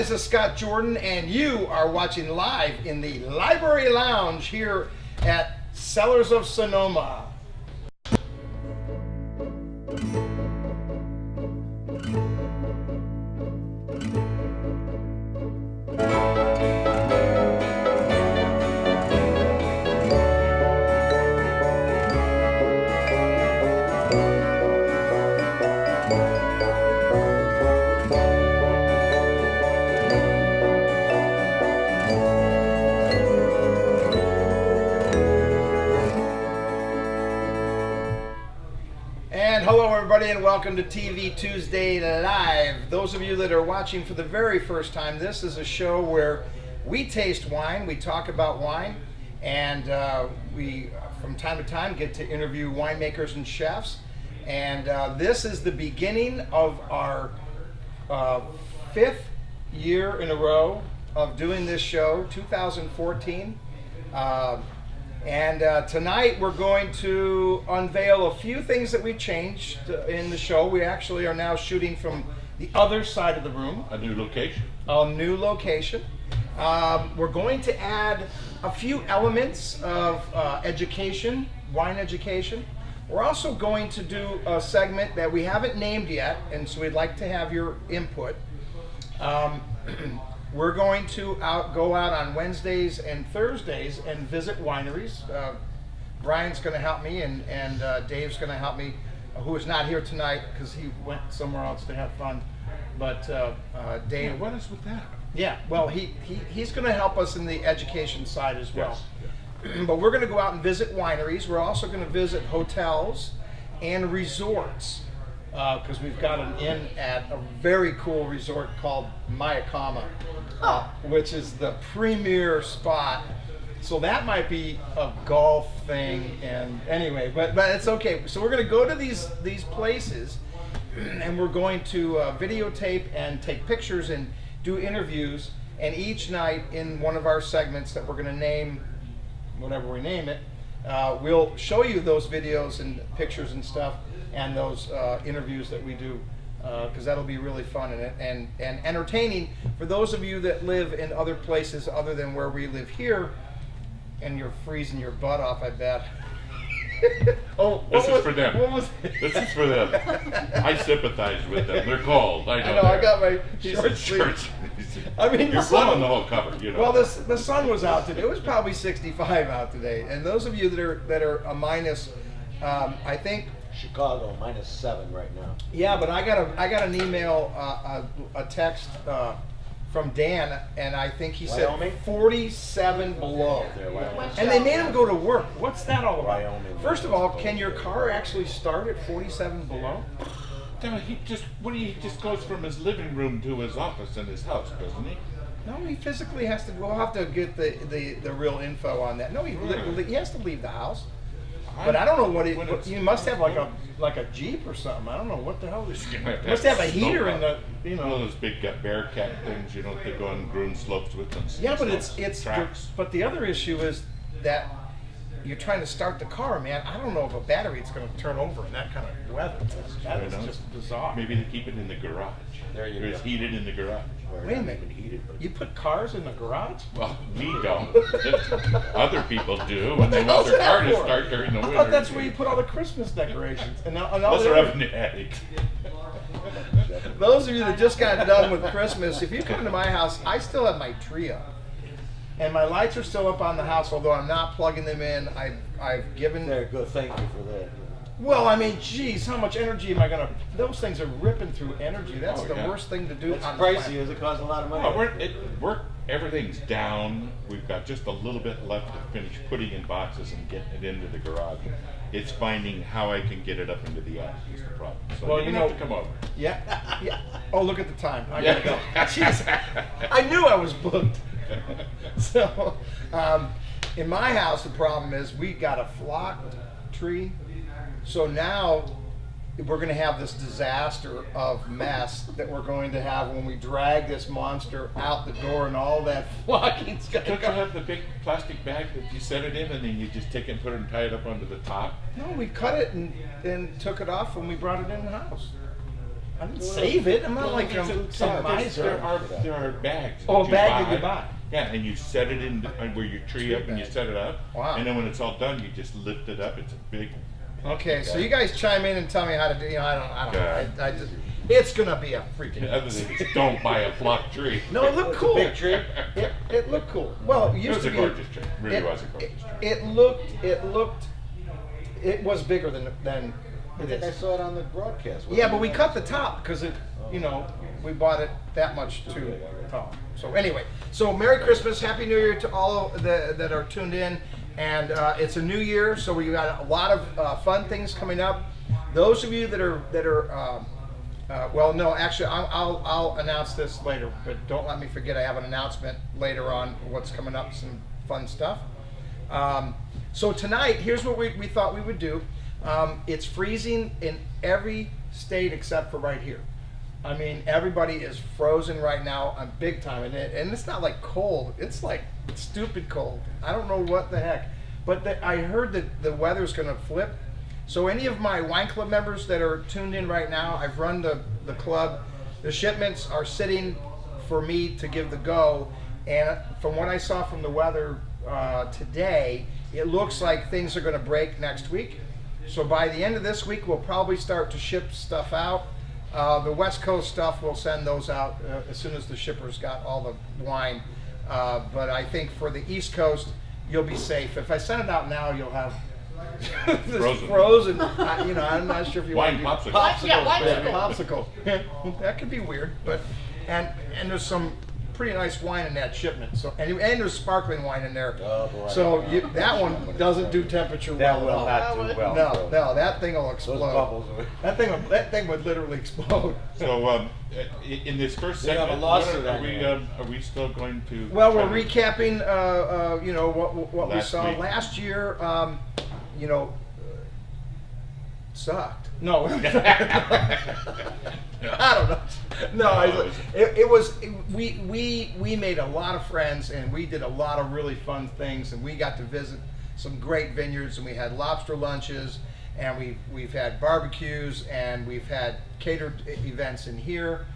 this is Scott Jordan, and you are watching live in the Library Lounge here at Cellars of Sonoma. And welcome to TV Tuesday Live. Those of you that are watching for the very first time, this is a show where we taste wine, we talk about wine, and we, from time to time, get to interview winemakers and chefs. And this is the beginning of our 5th year in a row of doing this show, 2014. Tonight we're going to unveil a few things that we've changed in the show. We actually are now shooting from the other side of the room. A new location. A new location. We're going to add a few elements of education, wine education. We're also going to do a segment that we haven't named yet, and so we'd like to have your input. We're going to go out on Wednesdays and Thursdays and visit wineries. Brian's going to help me, and Dave's going to help me, who is not here tonight because he went somewhere else to have fun. But Dave, yeah, what is with that? Yeah, well, he's going to help us in the education side as well. Yes. But we're going to go out and visit wineries. We're also going to visit hotels and resorts. Because we've got an inn at a very cool resort called Mayakama, which is the premier spot. So that might be a golf thing, and anyway, but it's okay. So we're going to go to these places, and we're going to videotape and take pictures and do interviews. And each night in one of our segments that we're going to name, whatever we name it, we'll show you those videos and pictures and stuff, and those interviews that we do, because that'll be really fun and entertaining for those of you that live in other places other than where we live here, and you're freezing your butt off, I bet. This is for them. This is for them. I sympathize with them. They're cold. I know. I got my short shirts. I mean, you're blowing the whole cover. You know. Well, the sun was out today. It was probably 65 out today, and those of you that are a minus, I think. Chicago -7 right now. Yeah, but I got an email, a text from Dan, and I think he Wyoming? said 47 below. And they made him go to work. What's that all about? Wyoming. First of all, can your car actually start at 47 below? No, he just goes from his living room to his office in his house, doesn't he? No, he physically has to. We'll have to get the real info on that. No, he has to leave the house. But I don't know what you must have like a Jeep or something. I don't know what the hell this. Must have a heater in the One of those big Bearcat things, they go on groomed slopes with them. Yeah, but it's tracks. But the other issue is that you're trying to start the car, man. I don't know if a battery is going to turn over in that kind of weather. That is just bizarre. Maybe they keep it in the garage. There you go. It's heated in the garage. Wait a minute. You put cars in the garage? Well, we don't. Other people do when they want their car to start during the winter. I thought that's where you put all the Christmas decorations. Those are up in the attic. Those of you that just got done with Christmas, if you come to my house, I still have my tree up. And my lights are still up on the house, although I'm not plugging them in. I've given... There, good. Thank you for that. Well, I mean, geez, how much energy am I going to... Those things are ripping through energy. That's the worst thing to do. It's pricey. It costs a lot of money. Well, everything's down. We've got just a little bit left to finish putting in boxes and getting it into the garage. It's finding how I can get it up into the attic is the problem. So well, you have to come over. Yeah. Oh, look at the time. I got to go. Jeez, I knew I was booked. So, in my house, the problem is we got a flocked tree. So now we're going to have this disaster of mess that we're going to have when we drag this monster out the door and all that flocking's going to Don't you have the big plastic bag that you set it in and then you just take it and put it and tie it up onto the top? No, we cut it and took it off when we brought it in the house. I didn't save it. I'm not like some miser. There are bags. Oh, a that bag that you buy. Yeah, and you set it in where you tree up, and you set it up. Wow. And then when it's all done, you just lift it up. It's a big. Okay, so you guys chime in and tell me how to do. You know, I don't know. I just. Yeah. It's gonna be a freaking. The other thing is, don't buy a flock tree. No, it looked cool. Big tree. It looked cool. Well, it It used was to a be. gorgeous tree. It really was a gorgeous tree. It looked. It was bigger than I it think I is. saw it on the broadcast. Yeah, but we cut the top because it, you know, we bought it that much too tall. So anyway, so Merry Christmas, Happy New Year to all that are tuned in, and it's a new year, so we got a lot of fun things coming up. Those of you that are well, no, actually, I'll announce this later, but don't let me forget. I have an announcement later on what's coming up, some fun stuff. So tonight, here's what we thought we would do. It's freezing in every state except for right here. I mean, everybody is frozen right now. I'm big time in it, and it's not like cold. It's like stupid cold. I don't know what the heck. But I heard that the weather's going to flip. So any of my wine club members that are tuned in right now, I've run the club. The shipments are sitting for me to give the go. And from what I saw from the weather today, it looks like things are going to break next week. So by the end of this week, we'll probably start to ship stuff out. The West Coast stuff, we'll send those out as soon as the shippers got all the wine. But I think for the East Coast, you'll be safe. If I send it out now, you'll have this frozen. You know, I'm not sure if you Wine want to do popsicle. Yeah, popsicle. That could be weird, but and there's some pretty nice wine in that shipment. So and there's sparkling wine in there. Oh, boy. So that one doesn't do temperature That well will at all. not do well. No, that thing will Those explode. bubbles. That thing would literally explode. So in this first They have a segment, lawsuit are we still going to? Well, we're try to- recapping, you know, what we Last saw week. last year. You know, sucked. No, I don't know. No, we made a lot of friends, and we did a lot of really fun things, and we got to visit some great vineyards, and we had lobster lunches, and we've had barbecues, and we've had catered events in here.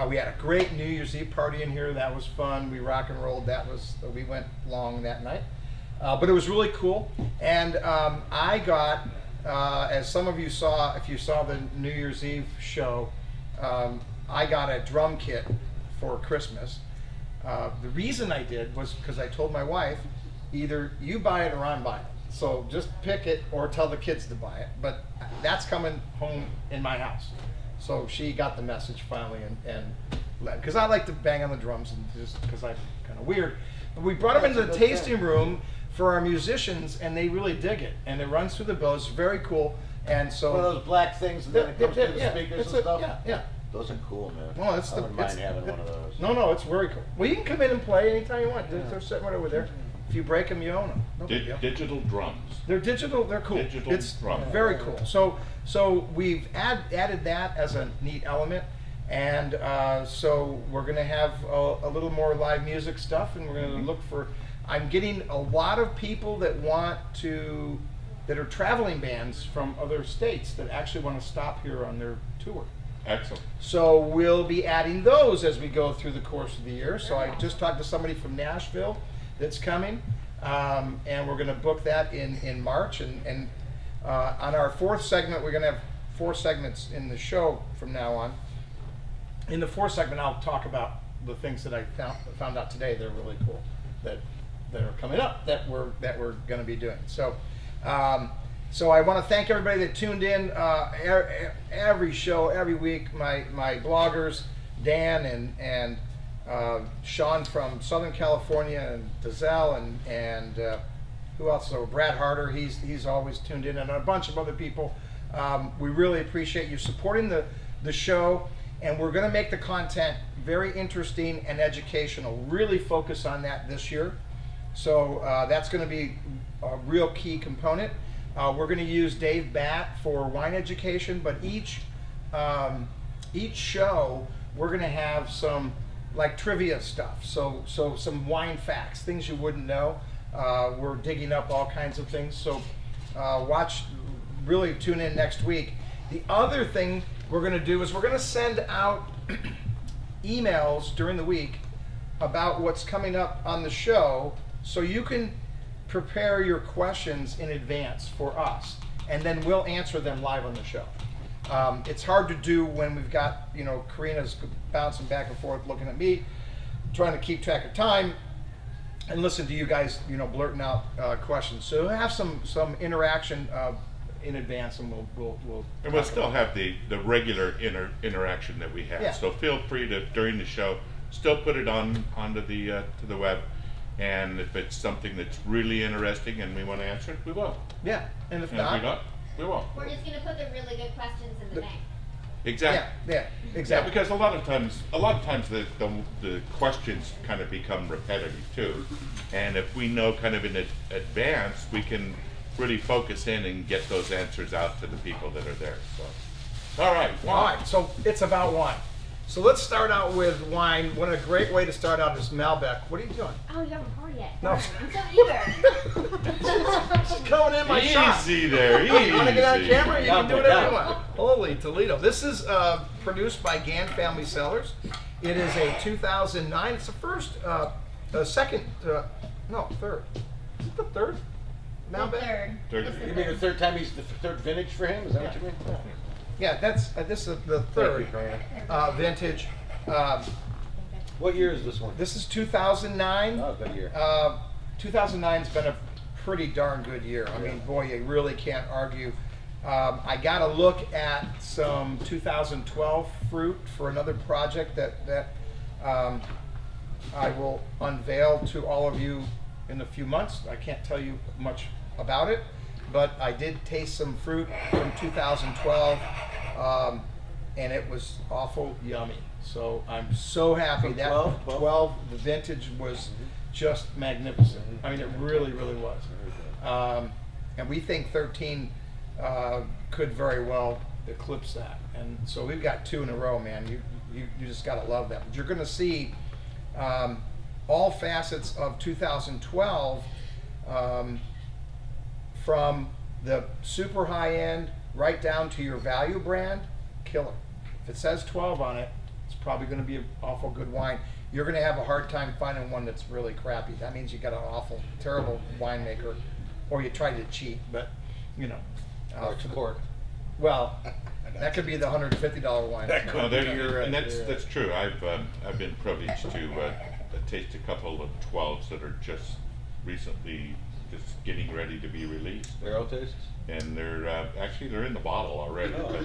We had a great New Year's Eve party in here. That was fun. We rock and rolled. We went long that night. But it was really cool. And I got, as some of you saw, if you saw the New Year's Eve show, I got a drum kit for Christmas. The reason I did was because I told my wife, either you buy it or I'm buying it. So just pick it or tell the kids to buy it. But that's coming home in my house. So she got the message finally, and because I like to bang on the drums, and just because I'm kind of weird. But we brought them into the tasting room for our musicians, and they really dig it. And it runs through the bill. It's very cool. And so One of those black things, and then it comes to the speakers and stuff. Yeah. Those are cool, man. Well, it's I wouldn't mind having one of those. No, it's very cool. Well, you can come in and play anytime you want. They're sitting right over there. If you break them, you own them. No big deal. Digital drums. They're digital. They're cool. Digital It's drums. very cool. So we've added that as a neat element, and so we're going to have a little more live music stuff, and we're going to look for. I'm getting a lot of people that that are traveling bands from other states that actually want to stop here on their tour. Excellent. So we'll be adding those as we go through the course of the year. So I just talked to somebody from Nashville that's coming, and we're going to book that in March. And on our fourth segment, we're going to have 4 segments in the show from now on. In the fourth segment, I'll talk about the things that I found out today. They're really cool that are coming up that we're going to be doing. So. So I want to thank everybody that tuned in every show, every week. My bloggers, Dan and Sean from Southern California, and Dazelle, and who else? So Brad Harder, he's always tuned in, and a bunch of other people. We really appreciate you supporting the show, and we're going to make the content very interesting and educational. Really focus on that this year. So that's going to be a real key component. We're going to use Dave Batt for wine education, but each show we're going to have some like trivia stuff. So some wine facts, things you wouldn't know. We're digging up all kinds of things. So really tune in next week. The other thing we're going to do is we're going to send out emails during the week about what's coming up on the show, so you can prepare your questions in advance for us, and then we'll answer them live on the show. It's hard to do when we've got, you know, Karina's bouncing back and forth looking at me, trying to keep track of time, and listen to you guys, you know, blurting out questions. So we'll have some interaction in advance, and we'll still have the regular interaction that we have. Yeah. So feel free to, during the show, still put it onto the to the web, and if it's something that's really interesting and we want to answer it, we will. Yeah, and if And if we not, don't, we won't. We're just gonna put the really good questions in the bank. Exactly. yeah, Yeah, exactly. because a lot of times the questions kind of become repetitive too, and if we know kind of in advance, we can really focus in and get those answers out to the people that are there. So, all right, All right, so it's about wine. So let's start out with wine. What a great way to start out is Malbec. What are you doing? Oh, you haven't poured yet. No. I'm so eager. She's coming in my shot. Easy there, easy. You want to get on camera? You can do Yeah, whatever yeah. you want. Holy Toledo. This is produced by Gann Family Cellars. It is a 2009. It's the first, second, no, third. Is it the third? The Malbec? third. Third. It's the You mean the third. third time he's the third vintage for him? Is that what you mean? Yeah, that's this is the third vintage. What year is this one? This is 2009. Oh, good year. 2009's been a pretty darn good year. I mean, boy, you really can't argue. I got to look at some 2012 fruit for another project that I will unveil to all of you in a few months. I can't tell you much about it, but I did taste some fruit from 2012, and it was awful yummy. So I'm so happy From that 12? the vintage was just magnificent. I mean, it really, really was. And we think 13 could very well eclipse that. And so we've got 2 in a row, man. You just got to love that. But you're going to see all facets of 2012, from the super high end right down to your value brand, killer. If it says 12 on it, it's probably going to be an awful good wine. You're going to have a hard time finding one that's really crappy. That means you got an awful, terrible winemaker, or you tried to cheat. But you know, It's cork. well, that could be the $150 wine. No, and that's true. I've been privileged to taste a couple of 12s that are just recently just getting ready to be released, Barrel tastes? and they're actually they're in the bottle already, Oh. but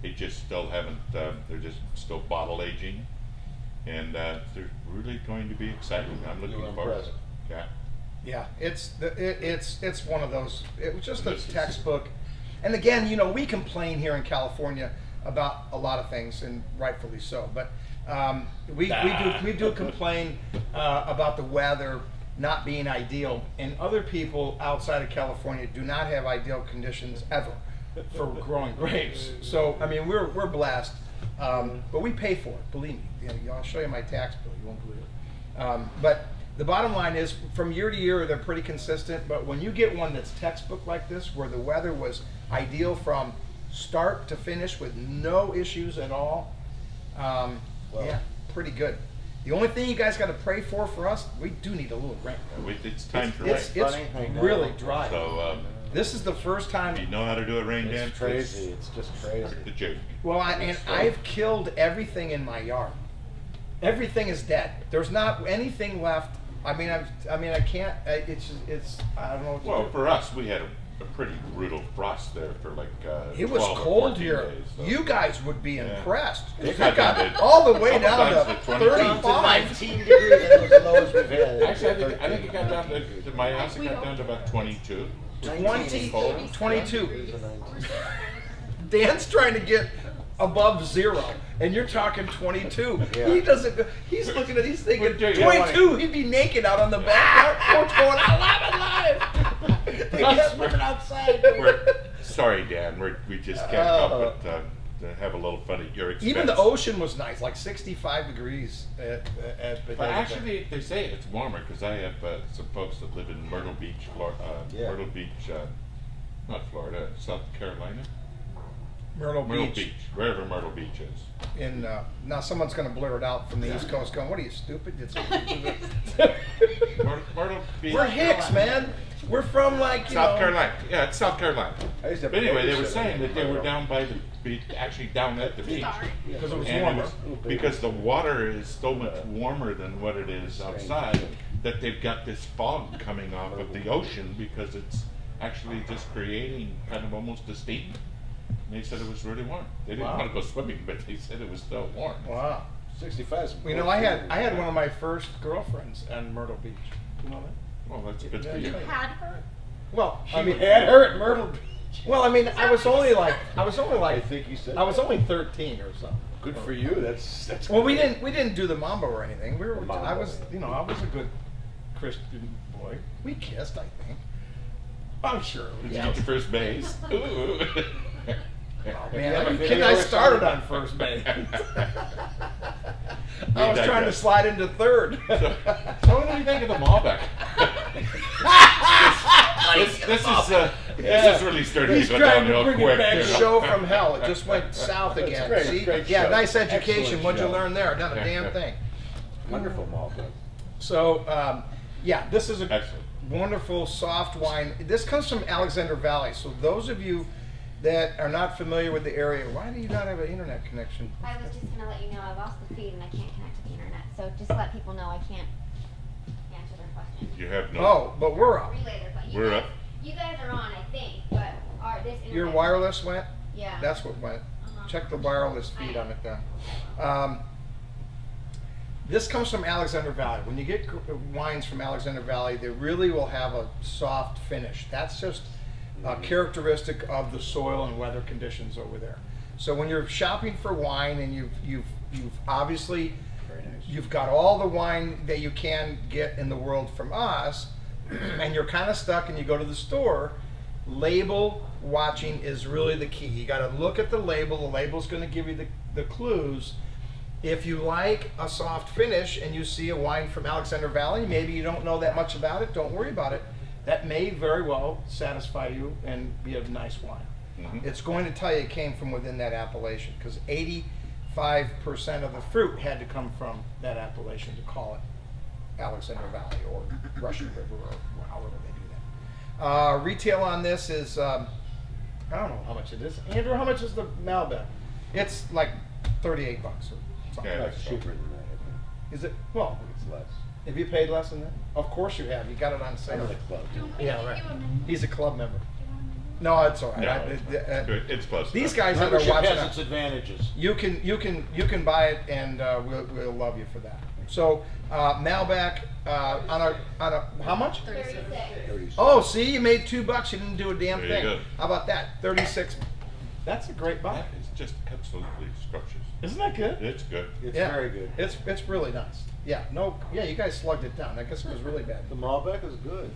they just still haven't. They're just still bottle aging, and they're really going to be exciting. I'm looking You were forward. impressed. Yeah. Yeah, it's one of those. It was just a This is- textbook. And again, you know, we complain here in California about a lot of things, and rightfully so. But we do complain about the weather not being ideal, and other people outside of California do not have ideal conditions ever for growing grapes. So I mean, we're blessed, but we pay for it. Believe me. You know, I'll show you my tax bill. You won't believe it. But the bottom line is, from year to year, they're pretty consistent. But when you get one that's textbook like this, where the weather was ideal from start to finish with no issues at all, yeah, pretty good. The only thing you guys got to pray for us, we do need a little rain. It's time for It's rain. Funny, I know. really dry. So This is the first time. you know how to do a rain dance? It's crazy. It's just crazy. The joke. Well, I've killed everything in my yard. Everything is dead. There's not anything left. I mean, I can't. It's. I don't know what to Well, do. for us, we had a pretty brutal frost there for like It was 12 or cold 14 here. days, so. You guys would be Yeah. impressed. It It got got down to- all the way down sometimes to to 20 Down to 35. 19 degrees. That was the lowest we've had. Actually, I think it got down to my house. It got down to about 22. 22. Dan's trying to get above 0, and you're talking 22. Yeah. He doesn't. He's looking at. He's thinking But do you wanna- 22. He'd be naked out on the back porch going, "I love it live." Us swimming outside. Sorry, Dan. We just can't help but to have a little fun at your expense. Even the ocean was nice, like 65 degrees at But actually, they say it's warmer because I have some folks that live in Myrtle Beach, Florida. Yeah. Myrtle Beach, not Florida, South Carolina. Myrtle Beach. wherever Myrtle Beach is. In now, someone's going to blur it out from the East Coast, going, "What are you, stupid?" Myrtle Beach. We're Hicks, man. We're from like South Carolina. Yeah, it's South Carolina. I used to But anyway, they were babysit saying that they were Myrtle. down by the beach, actually down at the beach. because it was And warmer. because the water is so much warmer than what it is outside, that they've got this fog coming off of the ocean because it's actually just creating kind of almost a steam. And they said it was really warm. They didn't Wow. want to go swimming, but they said it was still warm. Wow. 65. You know, I had one of my first girlfriends in Myrtle Beach. You know that? Well, that's good for Yeah, you. yeah. Had her? Well, I I mean, had her at Myrtle Beach. well, I mean, I was only like I think you said. I was only 13 or something. Good for you. That's. Well, we great. didn't do the mambo or anything. We were. The mambo. I was a good Christian boy. We kissed, I think. I'm sure. Did you Yeah. get to first base? Ooh. Man, Yeah, are you video kidding? I or started something? on first base. I We was trying to digress. slide into third. So what do you think of the Malbec? This is really starting He's to go trying to downhill bring quick. it back. you know. Show from hell. It just went south That's again. great, See? great Yeah, show. nice education. Excellent What'd you show. learn there? Not a damn thing. Wonderful Malbec. So, yeah, this is a Excellent. wonderful soft wine. This comes from Alexander Valley. So those of you that are not familiar with the area, why do you not have an internet connection? I was just gonna let you know I lost the feed and I can't connect to the internet. So just let people know I can't answer their questions. You have no. Oh, but we're up. Relay their questions. We're up. You guys are on, I think, but this internet. Your wireless went? Yeah. That's what went. Uh-huh. Check the wireless feed on it then. This comes from Alexander Valley. When you get wines from Alexander Valley, they really will have a soft finish. That's just a characteristic of the soil and weather conditions over there. So when you're shopping for wine and you've obviously Very nice. you've got all the wine that you can get in the world from us, and you're kind of stuck and you go to the store, label watching is really the key. You got to look at the label. The label's going to give you the clues. If you like a soft finish and you see a wine from Alexander Valley, maybe you don't know that much about it, don't worry about it. That may very well satisfy you and be a nice wine. Mhm. It's going to tell you it came from within that appellation because 85% of the fruit had to come from that appellation to call it Alexander Valley or Russian River or however they do that. Retail on this is, I don't know how much it is. Andrew, how much is the Malbec? It's like $38 or something. Yeah. No, it's cheaper than that. I think. Is it? Well, I think it's less. have you paid less than that? Of course you have. You got it on I'm sale. in the club. Yeah, right. He's a club member. No, it's all right. No, it's close. These guys that are Membership watching has us, its advantages. you can buy it, and we'll love you for that. So Malbec on a how much? 36. 36. Oh, see, you made $2. You didn't do a damn There you thing. go. How about that? 36. That's a great buy. That is just absolutely scrumptious. Isn't that good? It's good. It's Yeah. very good. It's really nice. Yeah. No. Yeah. You guys slugged it down. I guess it was really bad. The Malbec is good.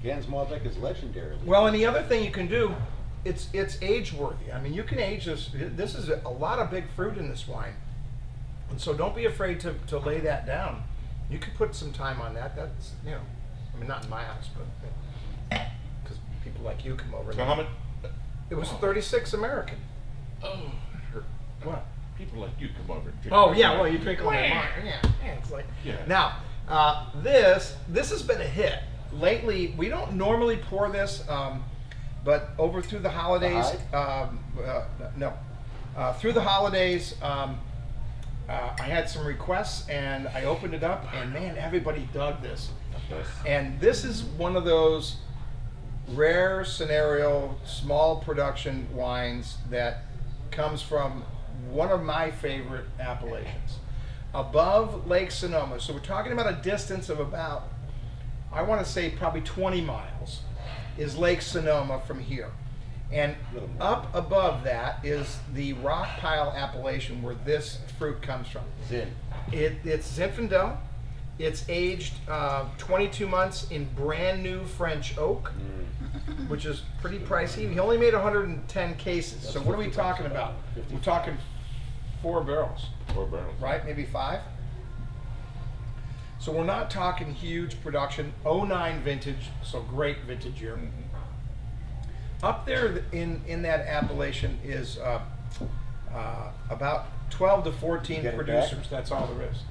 Gann's Malbec is legendary. Well, and the other thing you can do, it's age worthy. I mean, you can age this. This is a lot of big fruit in this wine, and so don't be afraid to lay that down. You could put some time on that. That's I mean, not in my house, but because people like you come over. So how much? It was 36 American. Oh, it hurt. What? People like you come over and drink. Oh my yeah, wine. well you drink a lot of wine. Yeah, it's like Yeah. now this has been a hit lately. We don't normally pour this, but over through the holidays, through the holidays, I had some requests and I opened it up and man, everybody dug this. Yes. And this is one of those rare scenario, small production wines that comes from one of my favorite appellations. Above Lake Sonoma, so we're talking about a distance of about, I want to say probably 20 miles, is Lake Sonoma from here. And up above that is the Rockpile appellation where this fruit comes from. Zin. It's Zinfandel. It's aged 22 months in brand new French oak, which is pretty pricey. He only made 110 cases. So what are we talking about? We're talking 4 barrels, 4 barrels. right? Maybe 5. So we're not talking huge production. '09 vintage, so great vintage year. Up there in that appellation is about 12 to 14 Get it back? producers. That's all there is.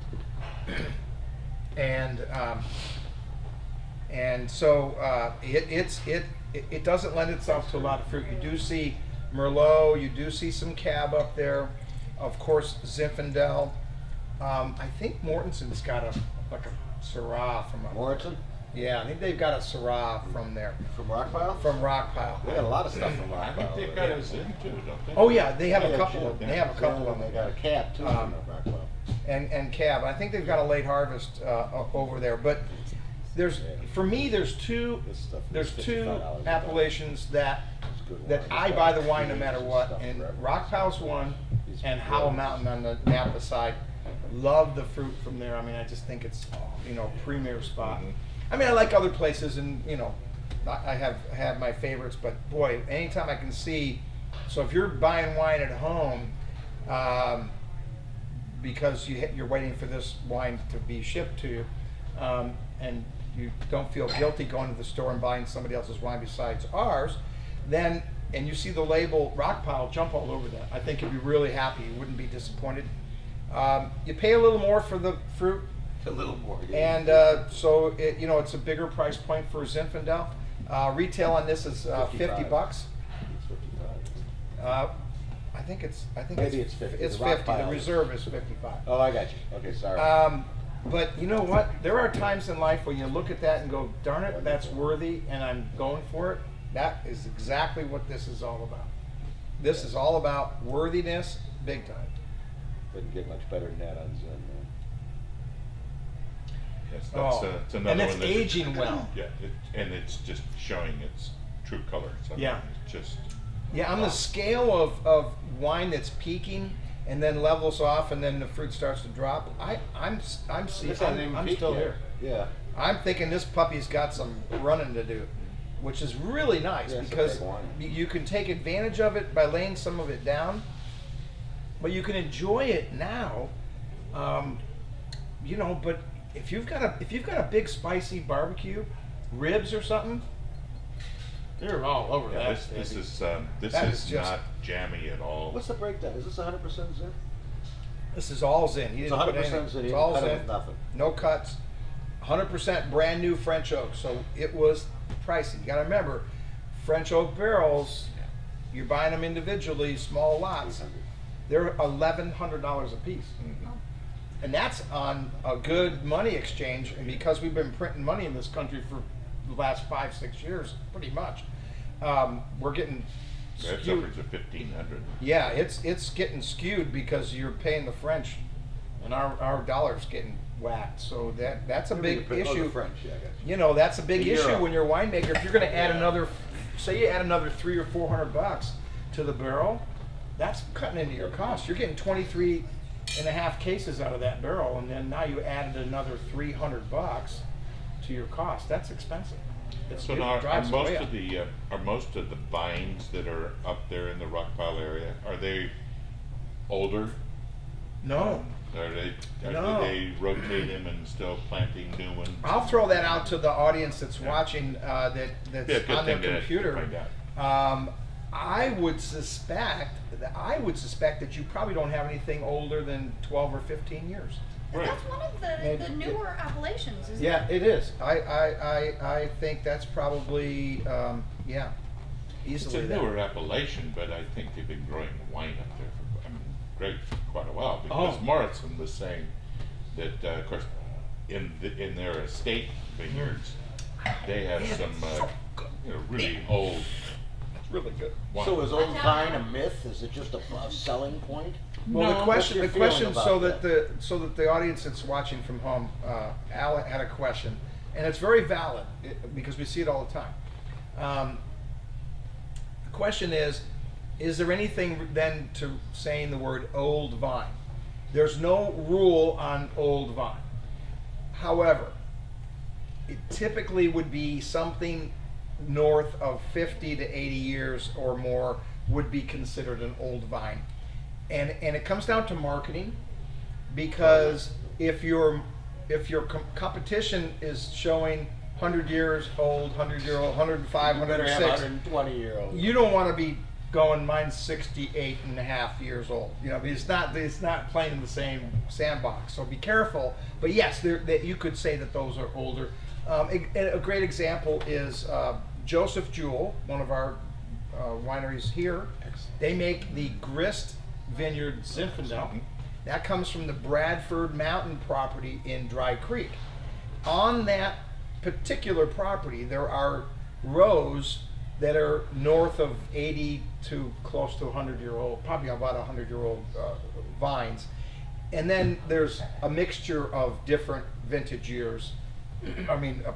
And so it doesn't lend itself to a lot of fruit. You do see Merlot, you do see some Cab up there, of course Zinfandel. I think Mortenson's got a Syrah from Morrison yeah, I think they've got a Syrah from there, from Rockpile? from Rockpile. They got a lot of stuff from I think Rockpile. they've got a Zin too, don't they? Oh yeah, they have Yeah, a couple sure. of them. They have a couple of They them. got a Cab too from Rockpile. And Cab. I think they've got a late harvest over there. But for me, there's two This stuff is there's two $55 a ton. appellations that It's good that wine. I buy the wine no matter Stuff what. And forever. Rockpile's one, These and are Howell good. Mountain on the Napa side. Love the fruit from there. I mean, I just think it's premier spot. Mhm. I mean, I like other places, and I have my favorites. But boy, anytime I can see, so if you're buying wine at home, because you're waiting for this wine to be shipped to you, and you don't feel guilty going to the store and buying somebody else's wine besides ours, then and you see the label Rockpile, jump all over that. I think you'd be really happy. You wouldn't be disappointed. You pay a little more for the fruit. A little more. And so it's a bigger price point for Zinfandel. Retail on this is 50 55. bucks. It's 55. I think Maybe it's 50. It's The 50. The Rockpile is- reserve is 55. Oh, I got you. Okay, sorry. But you know what? There are times in life when you look at that and go, "Darn it, that's worthy," and I'm going for it. That is exactly what this is all about. This is all about worthiness, big time. Couldn't get much better than that on Zin, man. Yes, Oh, it's another and it's one that- aging well. Yeah, and it's just showing its true colors. I mean, Yeah. it's just Yeah, on the scale of wine that's peaking and then levels off and then the fruit starts to drop, I'm This hasn't even peaked still yet. here. Yeah. I'm thinking this puppy's got some running to do, which is really nice Yeah, it's a because big wine. you can take advantage of it by laying some of it down, but you can enjoy it now. But if you've got a big spicy barbecue, ribs or something, you're all over yeah, that. this baby. is That is just- not jammy at all. What's the breakdown? Is this 100% Zin? This is all Zin. He It's didn't put 100% anything. Zin. It's You all cut it Zin. with nothing. No cuts. 100% brand new French oak. So it was pricey. You got to remember, French oak barrels. You're buying them individually, small lots. They're $1,100 a piece, Mhm. and that's on a good money exchange. And because we've been printing money in this country for the last 5-6 years, pretty much, we're getting That's skewed. upwards of 1,500. Yeah, it's getting skewed because you're paying the French, and our dollar's getting whacked. So that's a big issue. The French, yeah, I got you. That's a big The issue euro. when you're a winemaker. If you're going to add another, say you add another $300 or $400 to the barrel, that's cutting into your cost. You're getting 23.5 cases out of that barrel, and then now you added another $300 to your cost. That's expensive. So It now, are drives it way most up. of the vines that are up there in the Rockpile area, are they older? No. Are they? No. Do they rotate them and still planting new ones? I'll throw that out to the audience that's watching that's Yeah, good on their thing to computer. find out. I would suspect that you probably don't have anything older than 12 or 15 years. Right. That's one of the Maybe. newer appellations, isn't Yeah, it? it is. I think that's probably It's easily a that. newer appellation, but I think they've been growing wine up there for quite a while. Because Oh. Morrison was saying that, of course, in their estate vineyards, they have some really old It's really good. wine. So is old vine a myth? Is it just a selling point? Well, No. the question, What's your feeling so about that the audience that's watching from home, Al had a question, and it's very valid because we see it all the time. The question is there anything then to saying the word old vine? There's no rule on old vine. However, it typically would be something north of 50 to 80 years or more would be considered an old vine. And it comes down to marketing, because if your competition is showing 100 years old, 100-year-old, 105, You better have 106. 120-year-old. You don't want to be going, mine's 68 and a half years old. You know, it's not playing in the same sandbox. So be careful. But yes, that you could say that those are older. A great example is Joseph Jewell, one of our wineries here. They make the Grist Vineyard Zinfandel. That comes from the Bradford Mountain property in Dry Creek. On that particular property, there are rows that are north of 80 to close to 100-year-old, probably about 100-year-old vines. And then there's a mixture of different vintage years,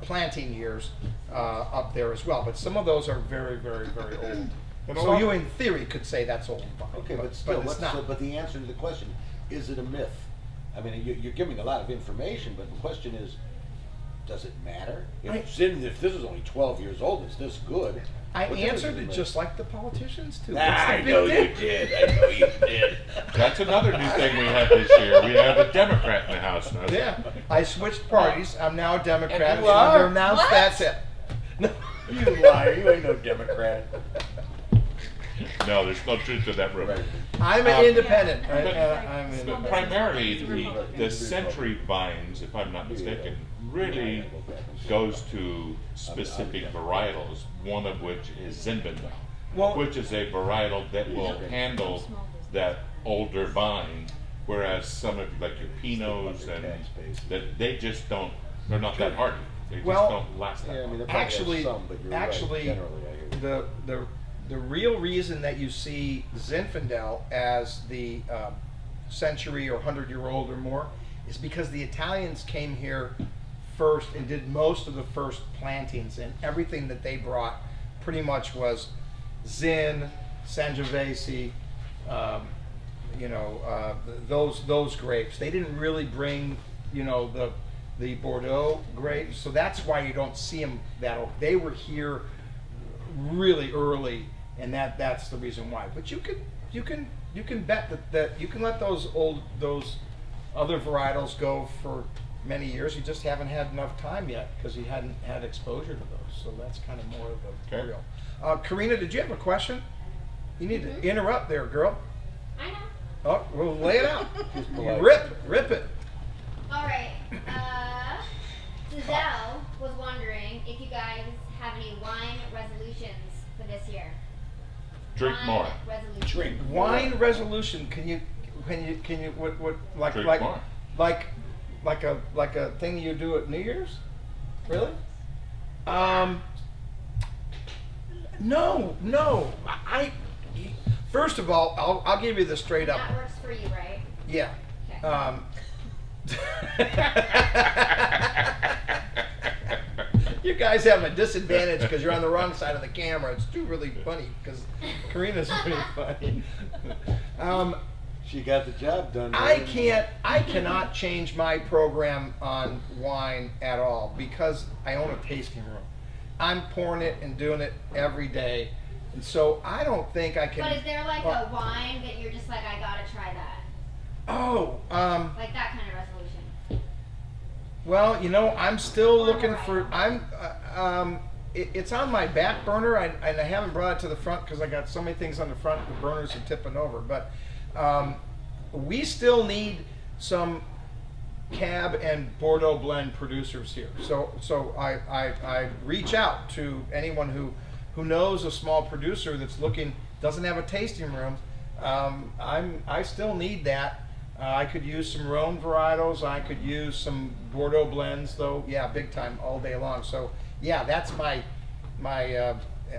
planting years up there as well. But some of those are very, very, very old. So you, in theory, could say that's old vine. Okay, but still, it's not. but the answer to the question, is it a myth? I mean, you're giving a lot of information, but the question is, does it matter? If this is only 12 years old, it's this good. I what difference answered does it make? just like the politicians too. Nah, What's the I big know you deal? did. I know you did. That's another new thing we have this year. We have a Democrat in the House now. Yeah, I switched parties. I'm now a Democrat. And you So are? they're announced What? that's it. You liar. You ain't no Democrat. No, there's no truth to that rumor. Right. I'm an independent. But- I'm But independent. primarily, the Century vines, if I'm not mistaken, really goes to specific varietals, one of which is Zinfandel, Well- which is a varietal that will handle that older vine, whereas some of like your Pinots and that they just don't, they're not that hardy. They just Well, don't last that Yeah, I mean, long. there probably Actually, are some, but you're right. Generally, I hear you. the real reason that you see Zinfandel as the century or 100-year-old or more is because the Italians came here first and did most of the first plantings, and everything that they brought pretty much was Zin, Sangiovese, those grapes. They didn't really bring, the Bordeaux grapes, so that's why you don't see them that old. They were here really early, and that's the reason why. But you can bet that you can let those other varietals go for many years. You just haven't had enough time yet because you hadn't had exposure to those. So that's kind of more of the Okay. real. Karina, did you have a question? You need to interrupt there, girl. I know. Oh, well, lay it out. She's You polite. rip it. All right. Giselle was wondering if you guys have any wine resolutions for this year. Drink Wine more. Resolutions. Drink. Wine resolution. Can you what like Drink like more. like a thing you do at New Year's? Really? No. First of all, I'll give you the straight up. That works for you, right? Yeah. Okay. You guys have a disadvantage because you're on the wrong side of the camera. It's too really funny because Karina's pretty funny. She got the job done. I man. cannot change my program on wine at all because I own a tasting room. I'm pouring it and doing it every day, and so I don't think I can. But is there like a wine that you're just like, I gotta try that? Like that kind of resolution? Well, I'm still Or looking varietal. for. It's on my back burner, and I haven't brought it to the front because I got so many things on the front. The burners are tipping over, but we still need some Cab and Bordeaux blend producers here. So I reach out to anyone who knows a small producer that's doesn't have a tasting room. I still need that. I could use some Rhone varietals. I could use some Bordeaux blends, though. Yeah, big time all day long. So yeah, that's my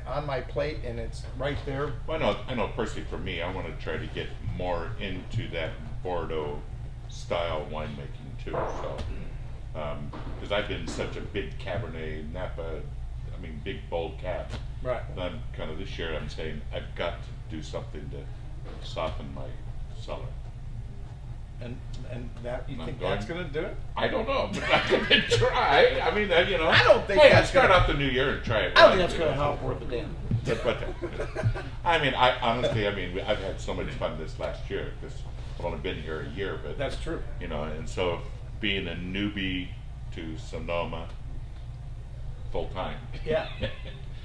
on my plate, and it's right there. Well, I know personally for me, I want to try to get more into that Bordeaux style winemaking too. So, because I've been such a big Cabernet Napa, big bold cab. Right. Then kind of this year, I'm saying I've got to do something to soften my cellar. And that you Not think going- that's gonna do it? I don't know, but I'm gonna try. I don't think hey, that's let's start gonna- off the new year and try it. I don't right, think that's you gonna know. help worth a damn. But I honestly, I've had so much fun this last year because I've only been here a year, but That's true. and so being a newbie to Sonoma, full time. Yeah.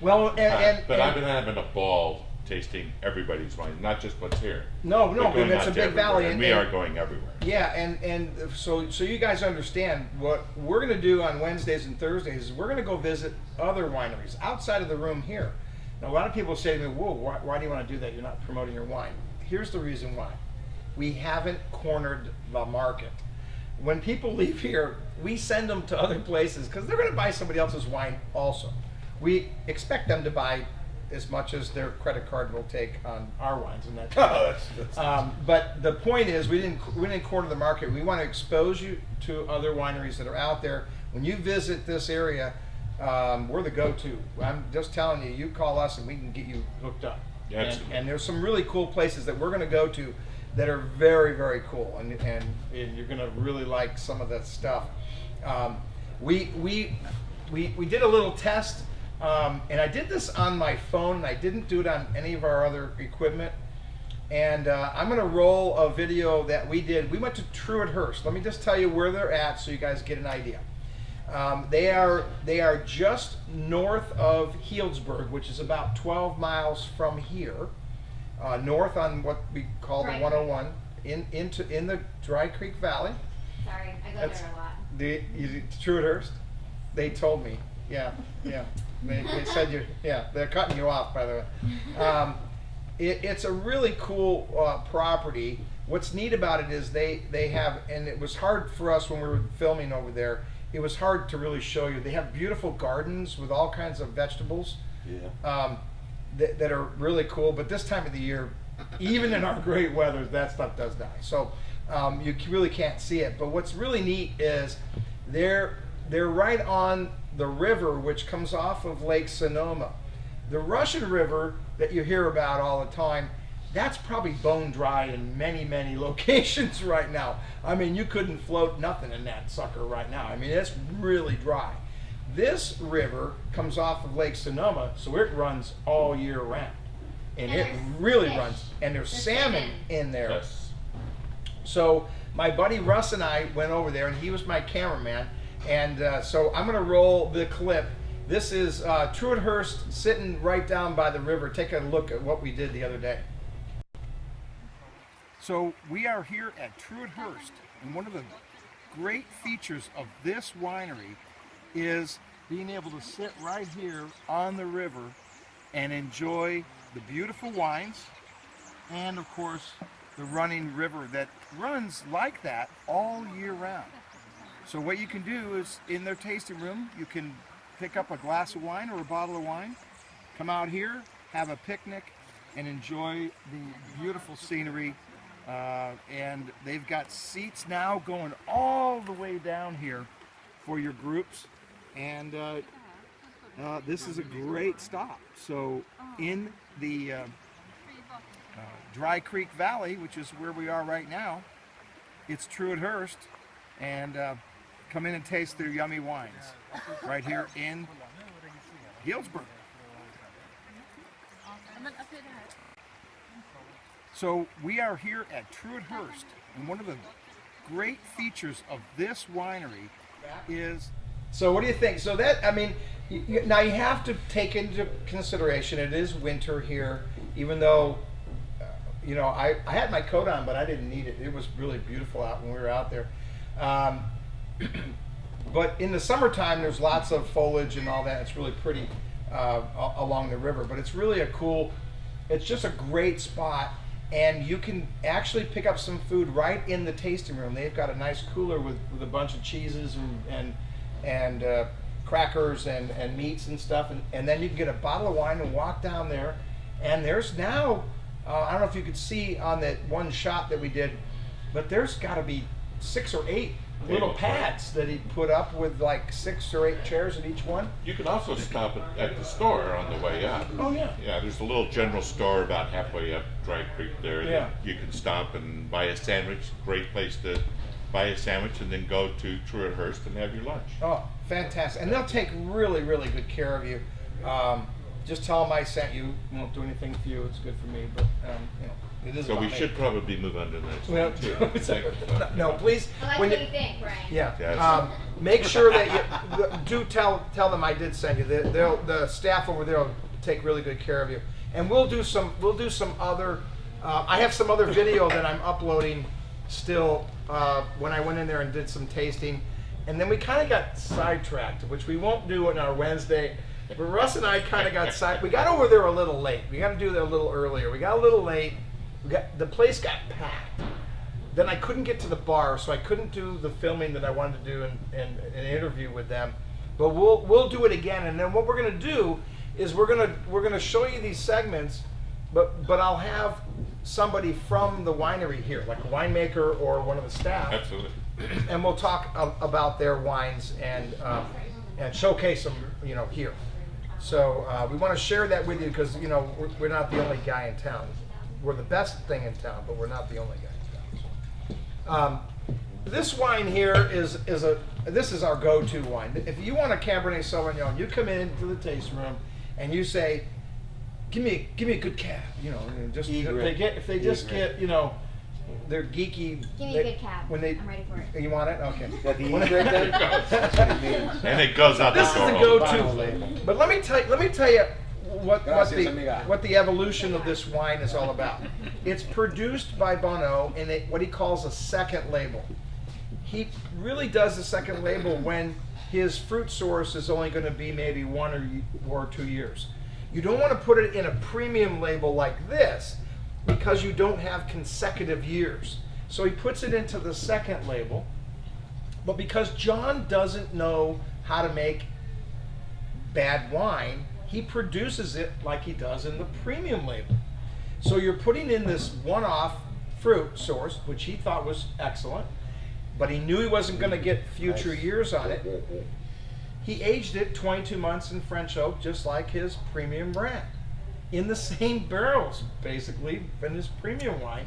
Well, But I've been having a ball tasting everybody's wine, not just what's here. No, We're going it's out a to big valley, and we are going everywhere. Yeah, and so you guys understand what we're going to do on Wednesdays and Thursdays is we're going to go visit other wineries outside of the room here. Now, a lot of people say to me, "Whoa, why do you want to do that? You're not promoting your wine." Here's the reason why: we haven't cornered the market. When people leave here, we send them to other places because they're going to buy somebody else's wine also. We expect them to buy as much as their credit card will take on our wines, and that's but the point is, we didn't corner the market. We want to expose you to other wineries that are out there. When you visit this area, we're the go-to. I'm just telling you, you call us and we can get you hooked up. Yeah, And there's some really cool places that we're going to go to that are very, very cool, and you're going to really like some of that stuff. We did a little test. And I did this on my phone, and I didn't do it on any of our other equipment. And I'm going to roll a video that we did. We went to Truett Hurst. Let me just tell you where they're at so you guys get an idea. They are just north of Healdsburg, which is about 12 miles from here, north on what we call the 101, in the Dry Creek Valley. Sorry, I go there a lot. Truett Hurst? They told me. Yeah. They said they're cutting you off, by the way. It's a really cool property. What's neat about it is they have, and it was hard for us when we were filming over there, it was hard to really show you. They have beautiful gardens with all kinds of vegetables that are really cool. But this time of the year, even in our great weather, that stuff does die. So you really can't see it. But what's really neat is they're right on the river, which comes off of Lake Sonoma. The Russian River that you hear about all the time, that's probably bone dry in many, many locations right now. I mean, you couldn't float nothing in that sucker right now. I mean, it's really dry. This river comes off of Lake Sonoma, so it runs all year round. And it really runs. And there's salmon in there. Yes. So my buddy Russ and I went over there, and he was my cameraman. And so I'm going to roll the clip. This is Truett Hurst sitting right down by the river. Take a look at what we did the other day. So we are here at Truett Hurst, and one of the great features of this winery is being able to sit right here on the river and enjoy the beautiful wines and, of course, the running river that runs like that all year round. So what you can do is, in their tasting room, you can pick up a glass of wine or a bottle of wine, come out here, have a picnic, and enjoy the beautiful scenery. And they've got seats now going all the way down here for your groups. And this is a great stop. So in the Dry Creek Valley, which is where we are right now, it's Truett Hurst. And come in and taste their yummy wines right here in Healdsburg. So we are here at Truett Hurst, and one of the great features of this winery is. So what do you think? So that, I mean, now you have to take into consideration it is winter here, even though, I had my coat on, but I didn't need it. It was really beautiful out when we were out there. But in the summertime, there's lots of foliage and all that. It's really pretty along the river, but it's really it's just a great spot. And you can actually pick up some food right in the tasting room. They've got a nice cooler with a bunch of cheeses and crackers and meats and stuff. And then you can get a bottle of wine and walk down there. And there's now, I don't know if you could see on that one shot that we did, but there's got to be 6 or 8 little pads that he put up with like 6 or 8 chairs in each one. You can also stop at the store on the way up. Oh yeah. Yeah, there's a little general store about halfway up Dry Creek there. Yeah. That you can stop and buy a sandwich. Great place to buy a sandwich and then go to Truett Hurst and have your lunch. Oh, fantastic. And they'll take really, really good care of you. Just tell them I sent you. Won't do anything for you. It's good for me. But It is So about we me. should probably move on to the next Well, one too. no, please. I like when what you- you think, Brian. Yeah. Yes. Make sure that you do tell them I did send you. The staff over there will take really good care of you. And we'll do some other. I have some other video that I'm uploading still. When I went in there and did some tasting, and then we kind of got sidetracked, which we won't do on our Wednesday. But Russ and I kind of got side. We got over there a little late. We got to do that a little earlier. We got a little late. The place got packed. Then I couldn't get to the bar, so I couldn't do the filming that I wanted to do and an interview with them. But we'll do it again. And then what we're gonna do is we're gonna show you these segments, but I'll have somebody from the winery here, like a winemaker or one of the staff, Absolutely. and we'll talk about their wines and showcase them, here. So we want to share that with you because we're not the only guy in town. We're the best thing in town, but we're not the only guy in town. This wine here is our go-to wine. If you want a Cabernet Sauvignon, you come into the tasting room and you say, "Give me a good cab," and just Egret. if they just get they're geeky. Give me a good cab. When they, I'm ready for it. You want it? Okay. Got the Egret then? That's what he means. And it goes out This the is door. the Bonneau go-to. label. But let me tell you what Gracias, amiga. the evolution of this wine is all about. It's produced by Bonneau in what he calls a second label. He really does the second label when his fruit source is only going to be maybe 1 or 2 years. You don't want to put it in a premium label like this because you don't have consecutive years. So he puts it into the second label. But because John doesn't know how to make bad wine, he produces it like he does in the premium label. So you're putting in this one-off fruit source, which he thought was excellent, but he knew he wasn't going to get future years on it. He aged it 22 months in French oak, just like his premium brand, in the same barrels, basically, in his premium wine.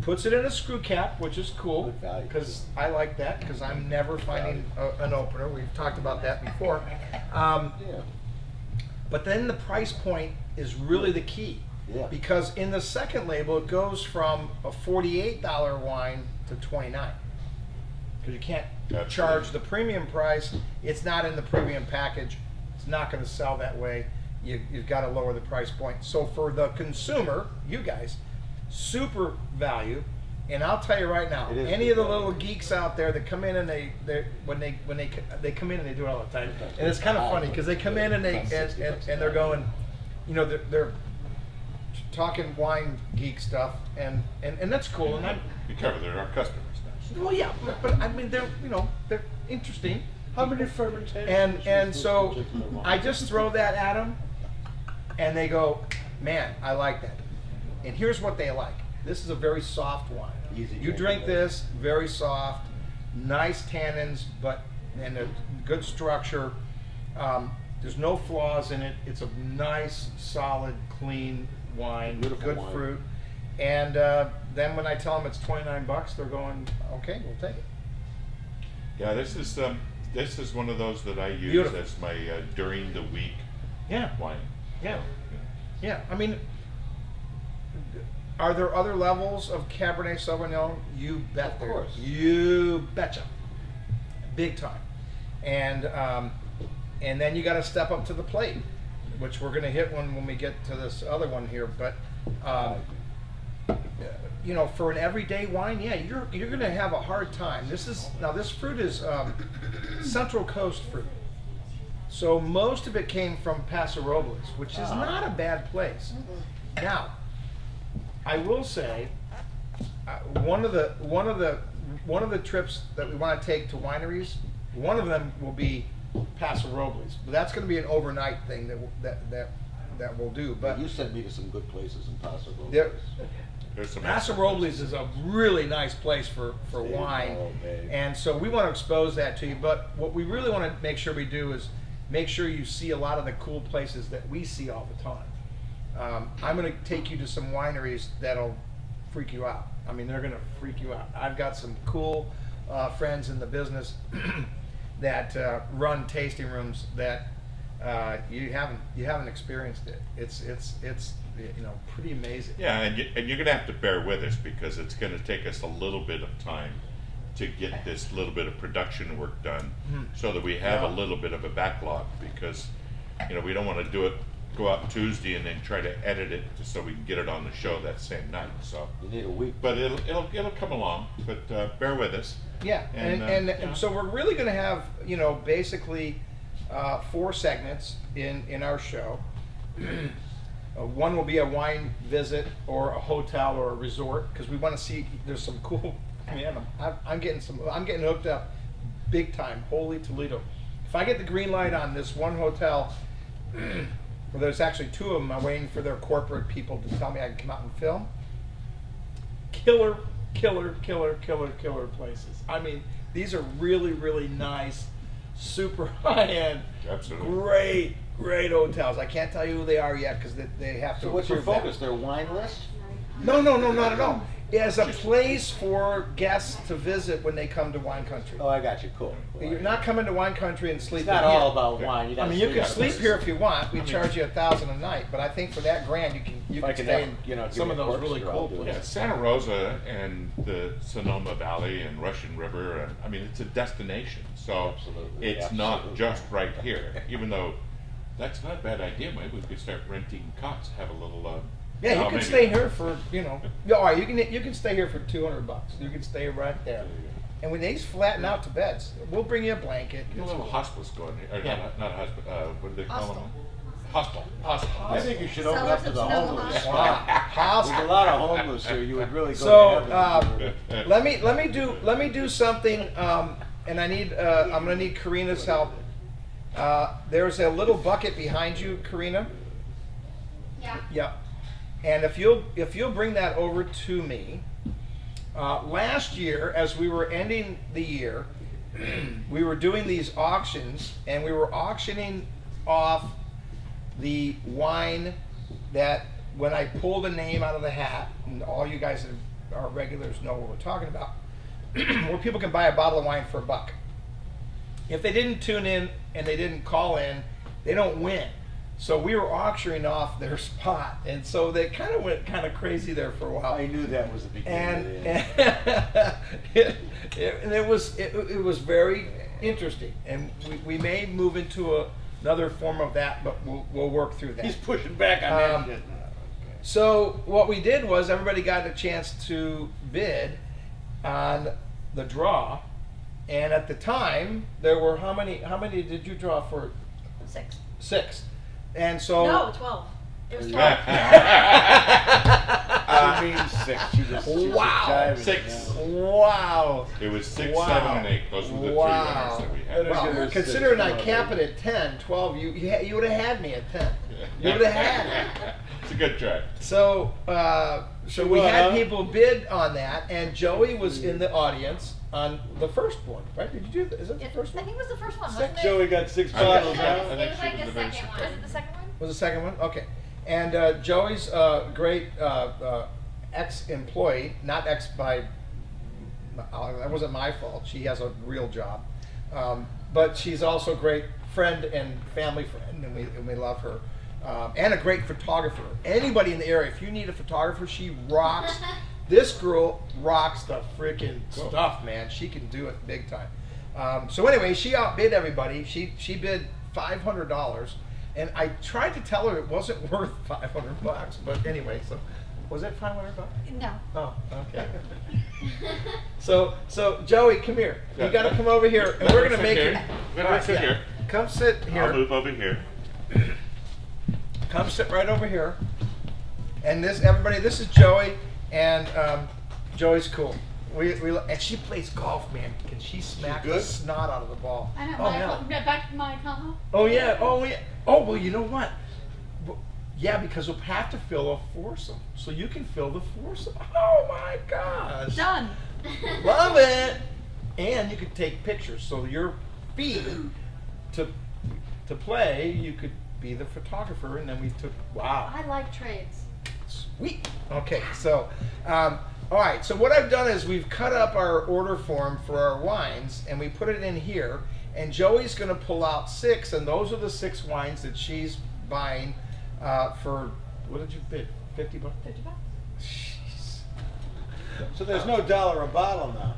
Puts it in a screw cap, which is cool, Good value, because I like that, because I'm never finding an opener. We've talked about that before. Yeah. But then the price point is really the key. Yeah. Because in the second label, it goes from a $48 wine to $29. Because you can't Absolutely. charge the premium price. It's not in the premium package. It's not going to sell that way. You've got to lower the price point. So for the consumer, you guys, super value. And I'll tell you right now, It is any good of the value. little geeks out there that come in and they come in and they do it all the time, and it's kind of funny because they come in and they're going, they're talking wine geek stuff, and that's cool. And Be careful, they're our customers now. well, yeah, but I mean they're interesting. How many fermentations? And so I just throw that at them, and they go, "Man, I like that." And here's what they like. This is a very soft wine. Easy You drinking, drink right? this, very soft, nice tannins, and a good structure. There's no flaws in it. It's a nice, solid, clean wine, Beautiful good wine. fruit. And then when I tell them it's $29, they're going, "Okay, we'll take it." Yeah, this is one of those that I use Beautiful. as my during the week Yeah, wine. yeah, yeah. I mean, are there other levels of Cabernet Sauvignon? You bet Of there course. is. You betcha. Big time. And then you got to step up to the plate, which we're going to hit when we get to this other one here. But for an everyday wine, yeah, you're going to have a hard time. This fruit is Central Coast fruit. So most of it came from Paso Robles, which is not a bad place. Now, I will say, one of the trips that we want to take to wineries, one of them will be Paso Robles. But that's going to be an overnight thing that we'll do. But You sent me to some good places in Paso Robles. there, There's some Paso excellent Robles places. is a really nice place for Stay wine, involved, babe. and so we want to expose that to you. But what we really want to make sure we do is make sure you see a lot of the cool places that we see all the time. I'm going to take you to some wineries that'll freak you out. I mean, they're going to freak you out. I've got some cool friends in the business that run tasting rooms that you haven't experienced it. It's pretty amazing. Yeah, and you're going to have to bear with us because it's going to take us a little bit of time to get this little bit of production work done, so that we have a little bit of a backlog, because we don't want to go out Tuesday and then try to edit it just so we can get it on the show that same night. So You need a week. but it'll come along. But bear with us. Yeah, and so we're really going to have basically 4 segments in our show. One will be a wine visit or a hotel or a resort, because we want to see. There's some cool. Man, I'm getting hooked up big time. Holy Toledo! If I get the green light on this one hotel, well, there's actually 2 of them. I'm waiting for their corporate people to tell me I can come out and film. Killer places. I mean, these are really, really nice, super high-end, Absolutely. great hotels. I can't tell you who they are yet because they have to. So what's your approve that. focus? Their wine list? No, not at all. As a place for guests to visit when they come to wine country. Oh, I got you. Cool. You're not coming to wine country and It's sleeping not here. all about wine. I mean, you can sleep here if you want. We charge you $1,000 a night, but I think for that grand, you If I can can stay have, in give some me of a those cork really straw, cool I'll do it. Yeah, places. Santa Rosa and the Sonoma Valley and Russian River, and I mean, it's a destination. So Absolutely, it's not absolutely. just right here. Even though that's not a bad idea, maybe we could start renting cots, have a little. Yeah, you well, can maybe- stay here for all right. You can stay here for $200. You can stay right there. And when these flatten out to beds, we'll bring you a blanket. Get a little hospice going here. Or Yeah. not a hospice. What do they call Hostel. them? Hostel. I think you should open Cellars up to of the Sonoma. homeless. Wow. There's a lot of homeless here. You would really go So to heaven. let me do something, and I'm gonna need Karina's help. There's a little bucket behind you, Karina. Yeah. Yep. And if you'll bring that over to me. Last year, as we were ending the year, we were doing these auctions, and we were auctioning off the wine that when I pulled a name out of the hat, and all you guys that are regulars know what we're talking about, where people can buy a bottle of wine for $1. If they didn't tune in and they didn't call in, they don't win. So we were auctioning off their spot, and so they kind of went kind of crazy there for a while. I knew that was the beginning of the end. And it was very interesting, and we may move into another form of that, but we'll work through that. He's pushing back on that shit. So what we did was everybody got a chance to bid on the draw, and at the time there were how many did you draw for? 6. 6. And so No, 12. It was 12. She means 6. She just Wow. jiving 6. now. wow. It was 6, Wow. 7, and 8. Those were the 3 winners that we had. Well, Well, considering I six. cap it at 10, 12, you would have had me at 10. You would have had it. It's a good try. So we Well, had huh? people bid on that, and Joey was in the audience on the first one, right? Did you do that? Is it the first I one? think it was the first one, wasn't it? Joey got 6 I think- bottles I now. think It was she like was the the very second surprised. Was it the second one? Was the second one? Okay. And Joey's great ex-employee, not ex by, that wasn't my fault. She has a real job. But she's also a great friend and family friend, and we love her. And a great photographer. Anybody in the area, if you need a photographer, she rocks. This girl rocks the freaking stuff, man. She can do it big time. So anyway, she outbid everybody. She bid $500, and I tried to tell her it wasn't worth $500. But anyway, so was it $500? No. Oh, okay. So Joey, come here. You Yeah. got to come over here, and Let we're her gonna sit make here. it. Let her All right, sit yeah. here. Come sit I'll here. move over here. Come sit right over here. And everybody, this is Joey, and Joey's cool. And she plays golf, man. Can she smack the good? snot out of the ball? I know. Oh yeah. Back to my combo. Oh yeah. Oh yeah. Oh well, you know what? Yeah, because we'll have to fill a foursome, so you can fill the foursome. Oh my gosh. Done. Love it. And you could take pictures, so your fee to play, you could be the photographer, and then we took. Wow. I like trades. Sweet. Okay, so, all right. So what I've done is we've cut up our order form for our wines, and we put it in here. and Joey's going to pull out 6, and those are the 6 wines that she's buying for, what did you bid? $50? $50. Jeez. So there's no $1 a bottle now.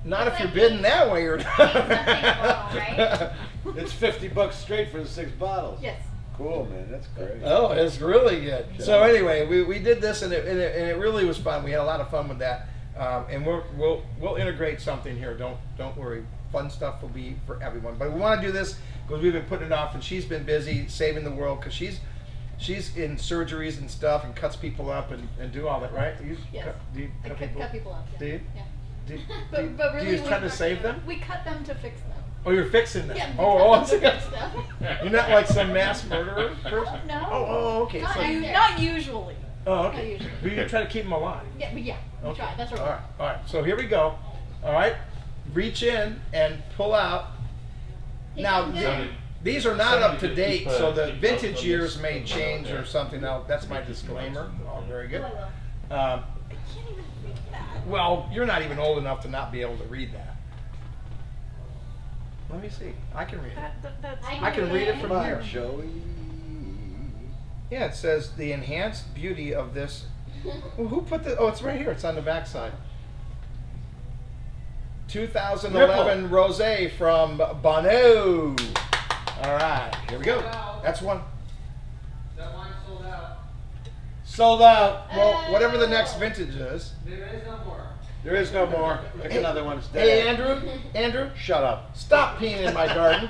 Not if you're bidding that way, or Something right? It's $50 straight for the 6 bottles. Yes. Cool, man. That's great. Oh, it's really good. So anyway, we did this, and it really was fun. We had a lot of fun with that, and we'll integrate something here. Don't worry. Fun stuff will be for everyone. But we want to do this because we've been putting it off, and she's been busy saving the world because she's in surgeries and stuff and cuts people up and do all that, right? Yes. Do you I cut cut people up. Yeah. Do you? Yeah. Do Really, you try to save them? We cut them to fix them. Oh, you're fixing them. Yeah, we Oh, cut them to it's- fix them. you're not like some mass murderer person? No. Oh, okay. Not, So not usually. oh, Not okay. usually. But you try to keep them alive. Yeah, but yeah, we Okay. try. That's our All goal. right, all right. So here we go. All right, reach in and pull out. Now Taking th- good. these are not up to Somebody date, keep, so the keep vintage notes on years this may one change there. or something. Now that's my Keep notes disclaimer. on the- Oh, very good. Oh, I will. I can't even read that. Well, you're not even old enough to not be able to read that. Let me see. I can read it. That's I can read it from Come here. on, Joey. Yeah, it says the enhanced beauty of this. Well, who put the? Oh, it's right here. It's on the back side. 2011 Rosé from Bonneau. All right, here we go. That's one. That wine sold out. Sold out. Well, whatever the next vintage is. There is no more. There is no more. Pick another one. It's Hey, dead. Andrew, shut up. Stop peeing in my garden.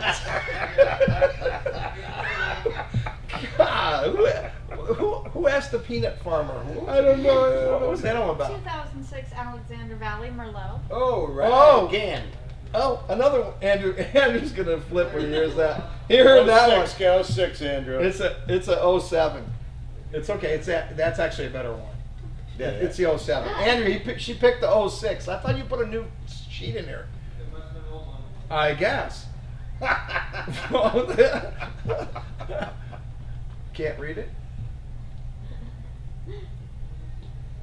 God, who asked the peanut farmer? I don't know. What was that all about? 2006 Alexander Valley Merlot. Oh, right. Oh. Gann. Oh, another one. Andrew's gonna flip when he hears that. He heard that one. 06, Andrew. It's a 07. It's okay. That's actually a better one. Yeah, It's the 07. Andrew, she picked the 06. I thought you put a new sheet in there. It must have been an old one. I guess. Can't read it.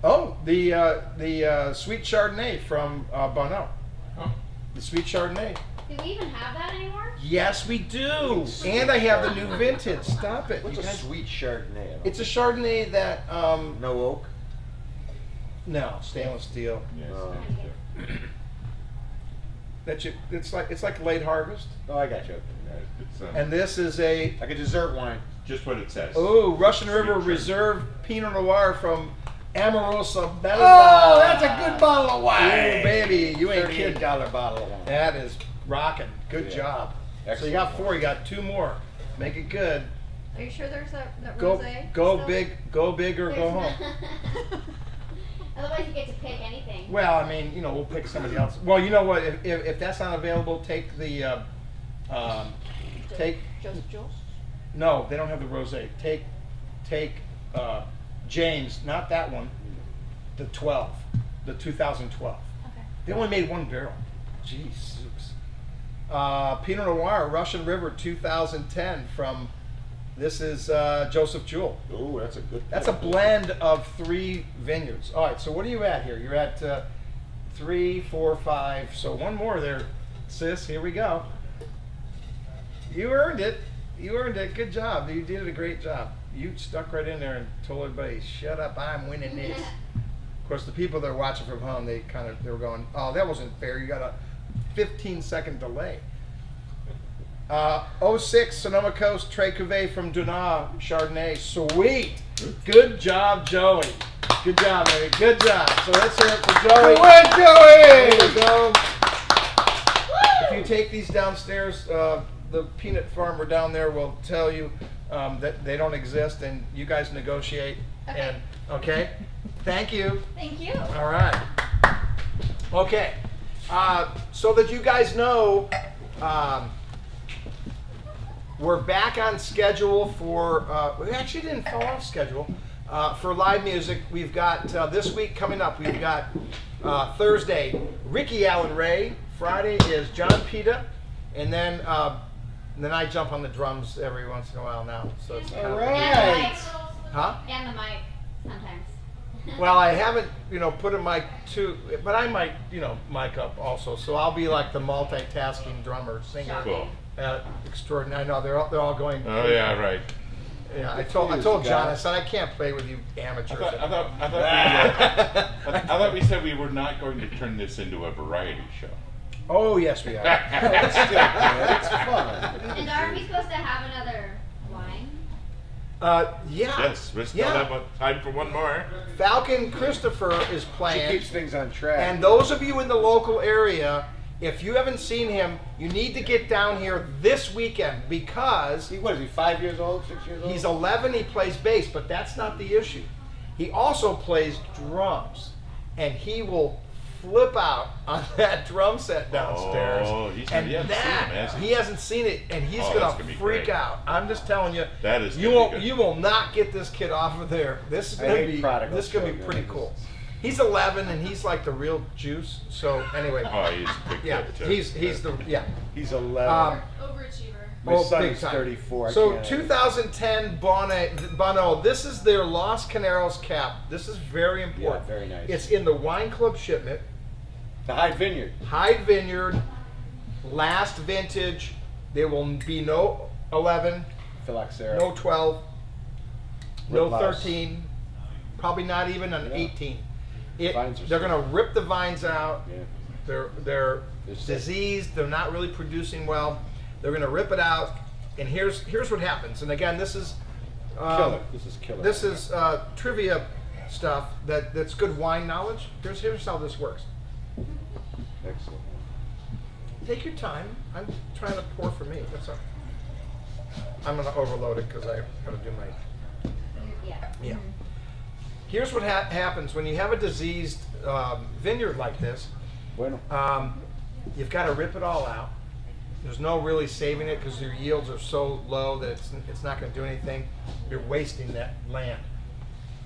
Oh, the sweet Chardonnay from Bonneau. The sweet Chardonnay. Do we even have that anymore? Yes, we do. And I have the new vintage. Stop it. What's you a guys. sweet Chardonnay? It's a Chardonnay that No oak? no stainless steel. Yes, Oh. yeah. It's like late harvest. Oh, I got you. It's, And this is a Like a dessert wine. just what it says. Russian River Sweet Reserve Pinot Noir from Amorosa Belva. Oh, that's a good bottle of wine. Oh, baby, you ain't $38 kidding. bottle of wine. That is rocking. Good Yeah. job. So Excellent. you got 4. You got 2 more. Make it good. Are you sure there's that Go rosé? go still? big. Go big or go home. Otherwise, you get to pick anything. Well, I mean, we'll pick somebody else. Well, you know what? If that's not available, take the take. Joseph Jules. No, they don't have the rosé. Take James, not that one. The 12, the 2012. Okay. They only made 1 barrel. Jeez. Pinot Noir, Russian River, 2010 from. This is Joseph Jewell. Oh, that's a good. That's a blend of 3 vineyards. All right, so what are you at here? You're at 3, 4, 5. So 1 more there, sis. Here we go. You earned it. You earned it. Good job. You did a great job. You stuck right in there and told everybody, "Shut up! I'm winning this." Of course, the people that are watching from home, they were going, "Oh, that wasn't fair. You got a 15-second delay." 06 Sonoma Coast Tres Cuvée from Dunah Chardonnay. Sweet. Good job, Joey. Good job, baby. Good job. So let's hear it for Joey. Good, There Joey! you go. If you take these downstairs, the peanut farmer down there will tell you that they don't exist, and you guys negotiate. Okay. And okay. Thank you. Thank you. All right. Okay. So that you guys know, we're back on schedule for. We actually didn't fall off schedule for live music. We've got this week coming up. We've got Thursday, Ricky Allen Ray. Friday is John Pita, and then I jump on the drums every once in a while now. So it's kind All of right. And the mic. huh? And the mic, sometimes. Well, I haven't, put a mic to, but I might, mic up also. So I'll be like the multitasking drummer, singer, Cool. extraordinary. I know they're all going. Oh yeah, right. Yeah, I told John. I said I can't play with you amateurs. I thought we said we were not going to turn this into a variety show. Oh yes, we are. It's still good. It's fun. And are we supposed to have another wine? Yeah. Yes, we still have time for one more. Falcon Christopher is She playing. keeps things on track. And those of you in the local area, if you haven't seen him, you need to get down here this weekend because What is he, 5 years old, 6 years old? he's 11. He plays bass, but that's not the issue. He also plays drums, and he will flip out on that drum set downstairs. Oh, he and hasn't seen him, has he? he hasn't seen it, and he's Oh, that's gonna gonna be freak great. out. I'm just telling you, That is you gonna be won't good. you will not get this kid off of there. This is I gonna hate be prodigal this is gonna be children. pretty cool. He's 11, and he's like the real juice. So anyway, Oh, he's a big yeah, kid too. he's the He's 11. Overachiever. My son big is time. 34. I So can't- 2010 Bonneau. This is their Los Carneros cap. This is very important. Yeah, very nice. It's in the wine club shipment. The Hyde Vineyard. Hyde Vineyard, last vintage. There will be no 11, Phylloxera. no 12, no Rip louse. 13, probably not even an Yeah. 18. Vines are They're sick. going to rip the vines out. Yeah. They're They're sick. diseased. They're not really producing well. They're going to rip it out. And here's what happens. And again, this is Killer. This is killer. This is trivia stuff that's good wine knowledge. Here's how this works. Excellent. Take your time. I'm trying to pour for me. That's all. I'm gonna overload it because I gotta do my. Yeah. Yeah. Here's what happens when you have a diseased vineyard like this. Bueno. You've got to rip it all out. There's no really saving it because your yields are so low that it's not going to do anything. You're wasting that land.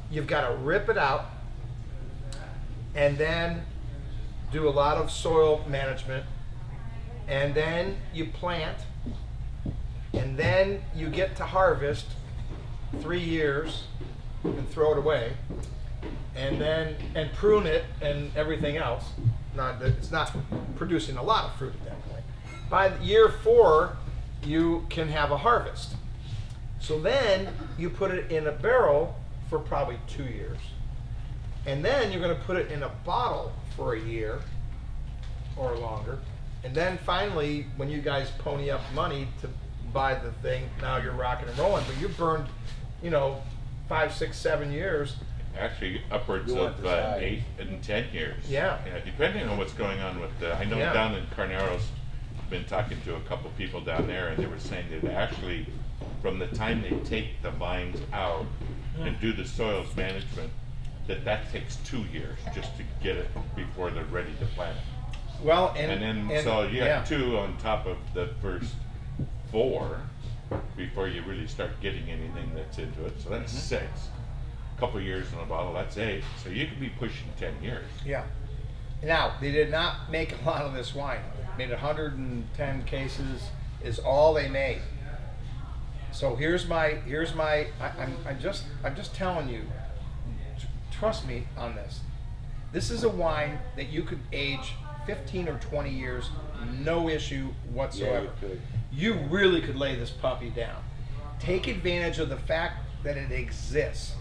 You've got to rip it out and then do a lot of soil management, and then you plant, and then you get to harvest 3 years and throw it away, and prune it and everything else. It's not producing a lot of fruit at that point. By year 4, you can have a harvest. So then you put it in a barrel for probably 2 years. And then you're going to put it in a bottle for a year or longer. And then finally, when you guys pony up money to buy the thing, now you're rocking and rolling. But you burned, 5, 6, 7 years. Actually, upwards You want of this high. 8 and 10 years. Yeah. Depending on what's going on with I know Yeah. down in Carneros, I've been talking to a couple people down there, and they were saying that actually, from the time they take the vines out and do the soils management, that takes 2 years just to get it before they're ready to plant it. Well, And then, so you have 2 on top of the first 4 before you really start getting anything that's into it. So that's 6. A couple years in a bottle, that's 8. So you could be pushing 10 years. Yeah. Now, they did not make a lot of this wine. Made 110 cases is all they made. So I'm just telling you, trust me on this. This is a wine that you could age 15 or 20 years, no issue whatsoever. Yeah, you could. You really could lay this puppy down. Take advantage of the fact that it exists.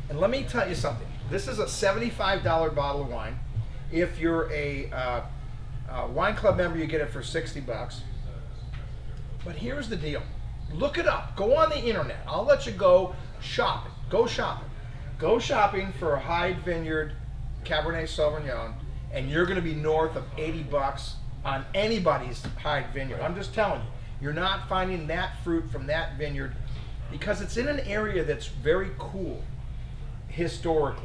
And let me tell you something. This is a $75 bottle of wine. If you're a wine club member, you get it for $60. But here's the deal. Look it up. Go on the internet. I'll let you go shopping. Go shopping. Go shopping for a Hyde Vineyard Cabernet Sauvignon, and you're going to be north of $80 on anybody's Hyde Vineyard. I'm just telling you. You're not finding that fruit from that vineyard because it's in an area that's very cool historically.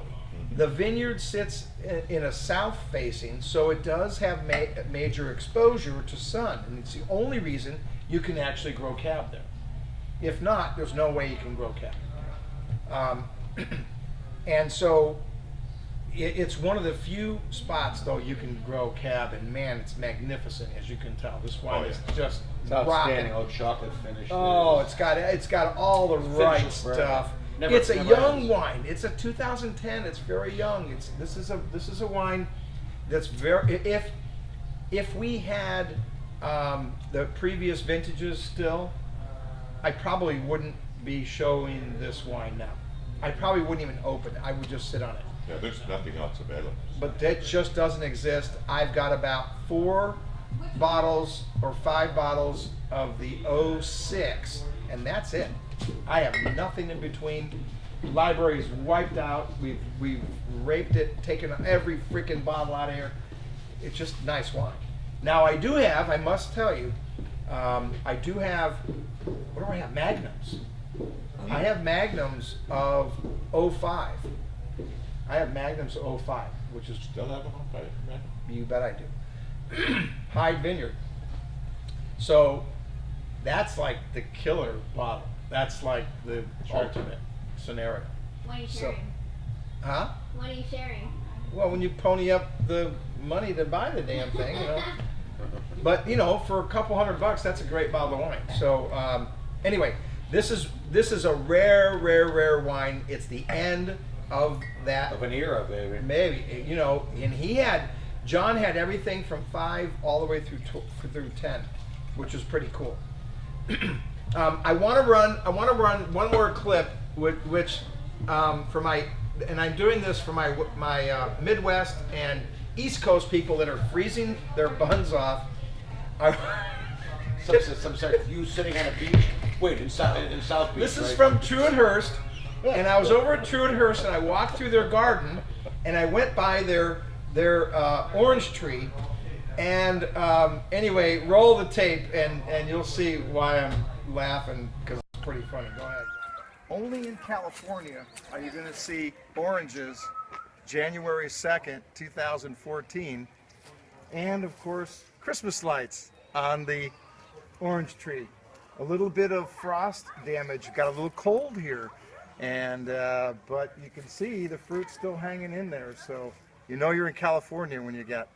The vineyard sits in a south facing, so it does have major exposure to sun, and it's the only reason you can actually grow cab there. If not, there's no way you can grow cab. And so it's one of the few spots, though, you can grow cab, and man, it's magnificent, as you can tell. This wine is just It's rocking. outstanding. Oh, chocolate finish. Oh, it's got all the right Finishes forever. stuff. it's a never young ends. wine. It's a 2010. It's very young. This is a wine that's very. If we had the previous vintages still, I probably wouldn't be showing this wine now. I probably wouldn't even open it. I would just sit on it. Yeah, there's nothing else available. But that just doesn't exist. I've got about 4 bottles or 5 bottles of the 06, and that's it. I have nothing in between. Library's wiped out. We've raped it, taken every freaking bottle out of here. It's just nice wine. Now I do have, I must tell you, I do have, what do I have? Magnums. I have Magnums of 05. I have Magnums of 05, which is, Still have them on fire, man? you bet I do. Hyde Vineyard. So that's like the killer bottle. That's like the Sure. ultimate scenario. What are you So- sharing? Huh? What are you sharing? Well, when you pony up the money to buy the damn thing, you know. But you know, for a couple $100, that's a great bottle of wine. So anyway, this is a rare wine. It's the end of that Of an era, baby. maybe, you know. And John had everything from 5 all the way through 10, which is pretty cool. I want to run one more clip, which for my, and I'm doing this for my Midwest and East Coast people that are freezing their buns off. Some sort of you sitting on a beach. Wait, in South Beach. This is right? from Truett Hurst, and I was over at Truett Hurst, and I walked through their garden, and I went by their orange tree, and anyway, roll the tape, and you'll see why I'm laughing, because it's pretty funny. Go ahead. Only in California are you going to see oranges January 2nd, 2014, and of course Christmas lights on the orange tree. A little bit of frost damage, got a little cold here, and but you can see the fruit's still hanging in there, so you know you're in California when you got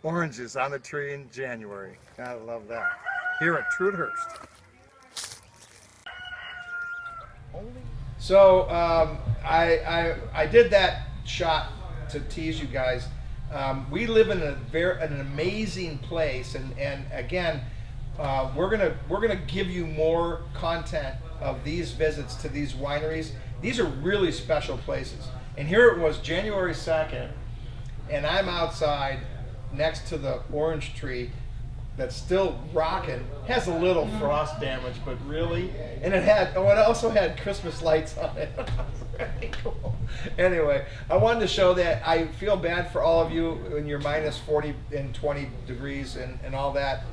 oranges on the tree in January. I love that. Here at Truett Hurst. So I did that shot to tease you guys. We live in an amazing place, and again, we're gonna give you more content of these visits to these wineries. These are really special places. And here it was January 2nd, and I'm outside next to the orange tree that's still rocking. Has a little frost damage, but really, and it also had Christmas lights on it. Very cool. Anyway, I wanted to show that. I feel bad for all of you when you're minus 40 and 20 degrees and all that.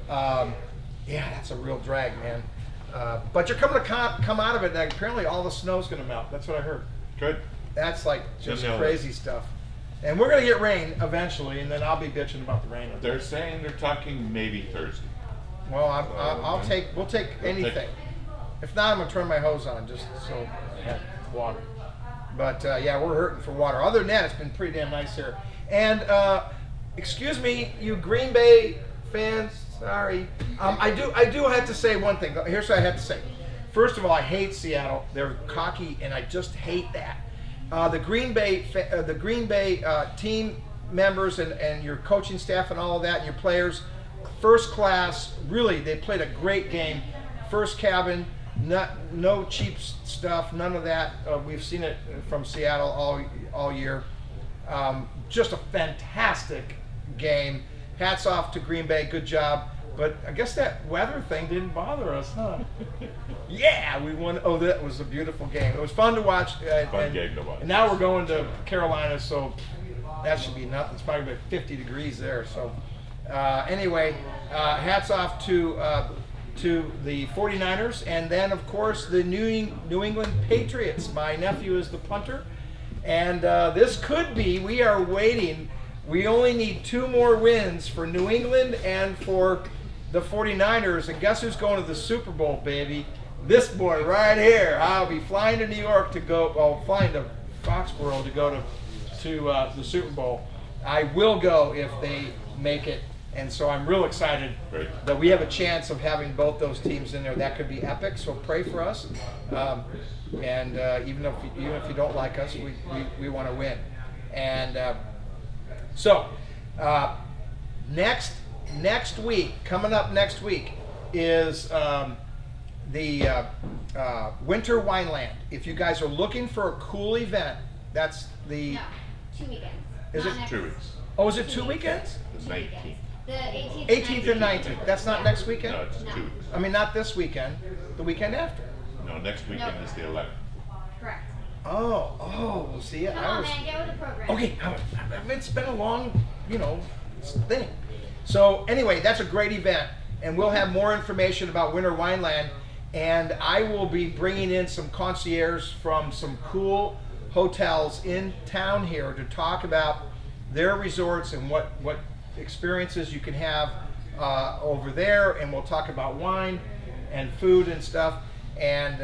Yeah, that's a real drag, man. But you're coming to come out of it, and apparently all the snow's going to melt. That's what I heard. Good. That's like just No. crazy stuff. And we're going to get rain eventually, and then I'll be bitching about the rain. They're saying they're talking maybe Thursday. Well, we'll take anything. If not, I'm going to turn my hose on just so I have water. But yeah, we're hurting for water. Other than that, it's been pretty damn nice here. And excuse me, you Green Bay fans. Sorry, I do have to say one thing. Here's what I have to say. First of all, I hate Seattle. They're cocky, and I just hate that. The Green Bay team members and your coaching staff and all of that, and your players, first class. Really, they played a great game. First cabin, no cheap stuff, none of that. We've seen it from Seattle all year. Just a fantastic game. Hats off to Green Bay, good job. But I guess that weather thing didn't bother us, huh? Yeah, we won. Oh, that was a beautiful game. It was fun to watch. Fun game to watch. And now we're going to Carolina, so that should be nothing. It's probably about 50 degrees there. So anyway, hats off to the 49ers, and then of course the New England Patriots. My nephew is the punter, and this could be. We are waiting. We only need 2 more wins for New England and for the 49ers. And guess who's going to the Super Bowl, baby? This boy right here. I'll be flying to New York to go, well, flying to Foxborough to go to the Super Bowl. I will go if they make it. And so I'm real excited Great. that we have a chance of having both those teams in there. That could be epic. So pray for us. And even if you don't like us, we want to win. And next week, coming up next week is the Winter Wineland. If you guys are looking for a cool event, that's the. No, 2 weekends. Is Not it next- 2 weeks. Oh, is it 2 weekends? The 2 19th. weekends. The 18th, 18th and 19th. That's not next weekend? No, it's No. 2 weeks. I mean, not this weekend. The weekend after. No, next weekend Nope. is the 11th. Correct. Oh, see, Come I on, was. man, get with the program. Okay, it's been a long, thing. So anyway, that's a great event, and we'll have more information about Winter Wineland, and I will be bringing in some concierges from some cool hotels in town here to talk about their resorts and what experiences you can have over there, and we'll talk about wine and food and stuff. And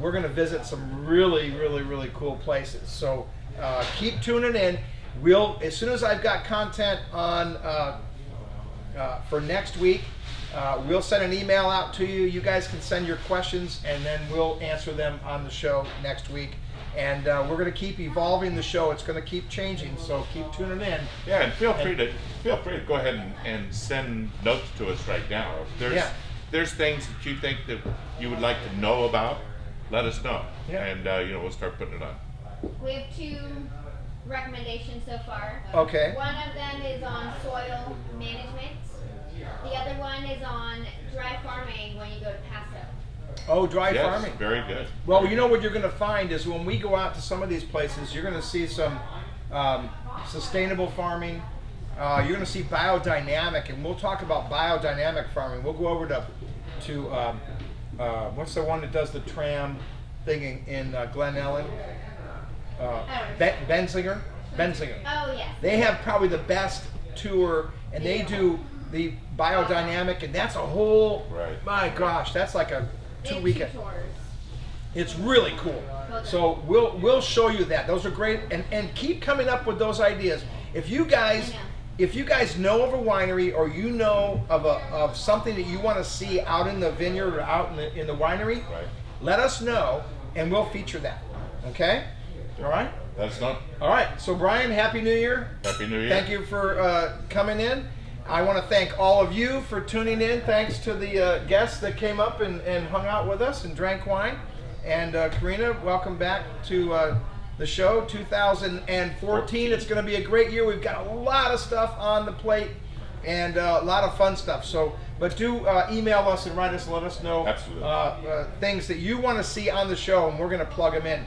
we're going to visit some really, really, really cool places. So keep tuning in. As soon as I've got content on for next week, we'll send an email out to you. You guys can send your questions, and then we'll answer them on the show next week. And we're going to keep evolving the show. It's going to keep changing. So keep tuning in. Yeah, and feel free to go ahead and send notes to us right now. If there's things that you think that you would like to know about, let us know. Yeah. And we'll start putting it on. We have 2 recommendations so far. Okay. One of them is on soil management. The other one is on dry farming when you go to Paso. Oh, dry Yes, farming. very good. Well, you know what you're going to find is when we go out to some of these places, you're going to see some sustainable farming. You're going to see biodynamic, and we'll talk about biodynamic farming. We'll go over to what's the one that does the tram thing in Glen Ellen? Benzinger. Oh, yes. They have probably the best tour, and they do the biodynamic, and that's a whole. Right. My gosh, that's like a They have 2 weekend. 2 tours. It's really cool. So we'll show you that. Those are great, and keep coming up with those ideas. If you guys know of a winery, or you know of something that you want to see out in the vineyard or out in the winery, Right. let us know, and we'll feature that. Okay? All right. That's not. All right. So Brian, Happy New Year. Happy New Year. Thank you for coming in. I want to thank all of you for tuning in. Thanks to the guests that came up and hung out with us and drank wine. And Karina, welcome back to the show, 2014. It's going to be a great year. We've got a lot of stuff on the plate and a lot of fun stuff. So, but do email us and write us and let us know things that you want to see on the show, and we're going to plug them in.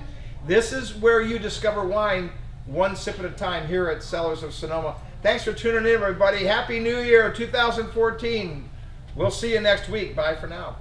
This is where you discover wine, one sip at a time, here at Cellars of Sonoma. Thanks for tuning in, everybody. Happy New Year, 2014. We'll see you next week. Bye for now.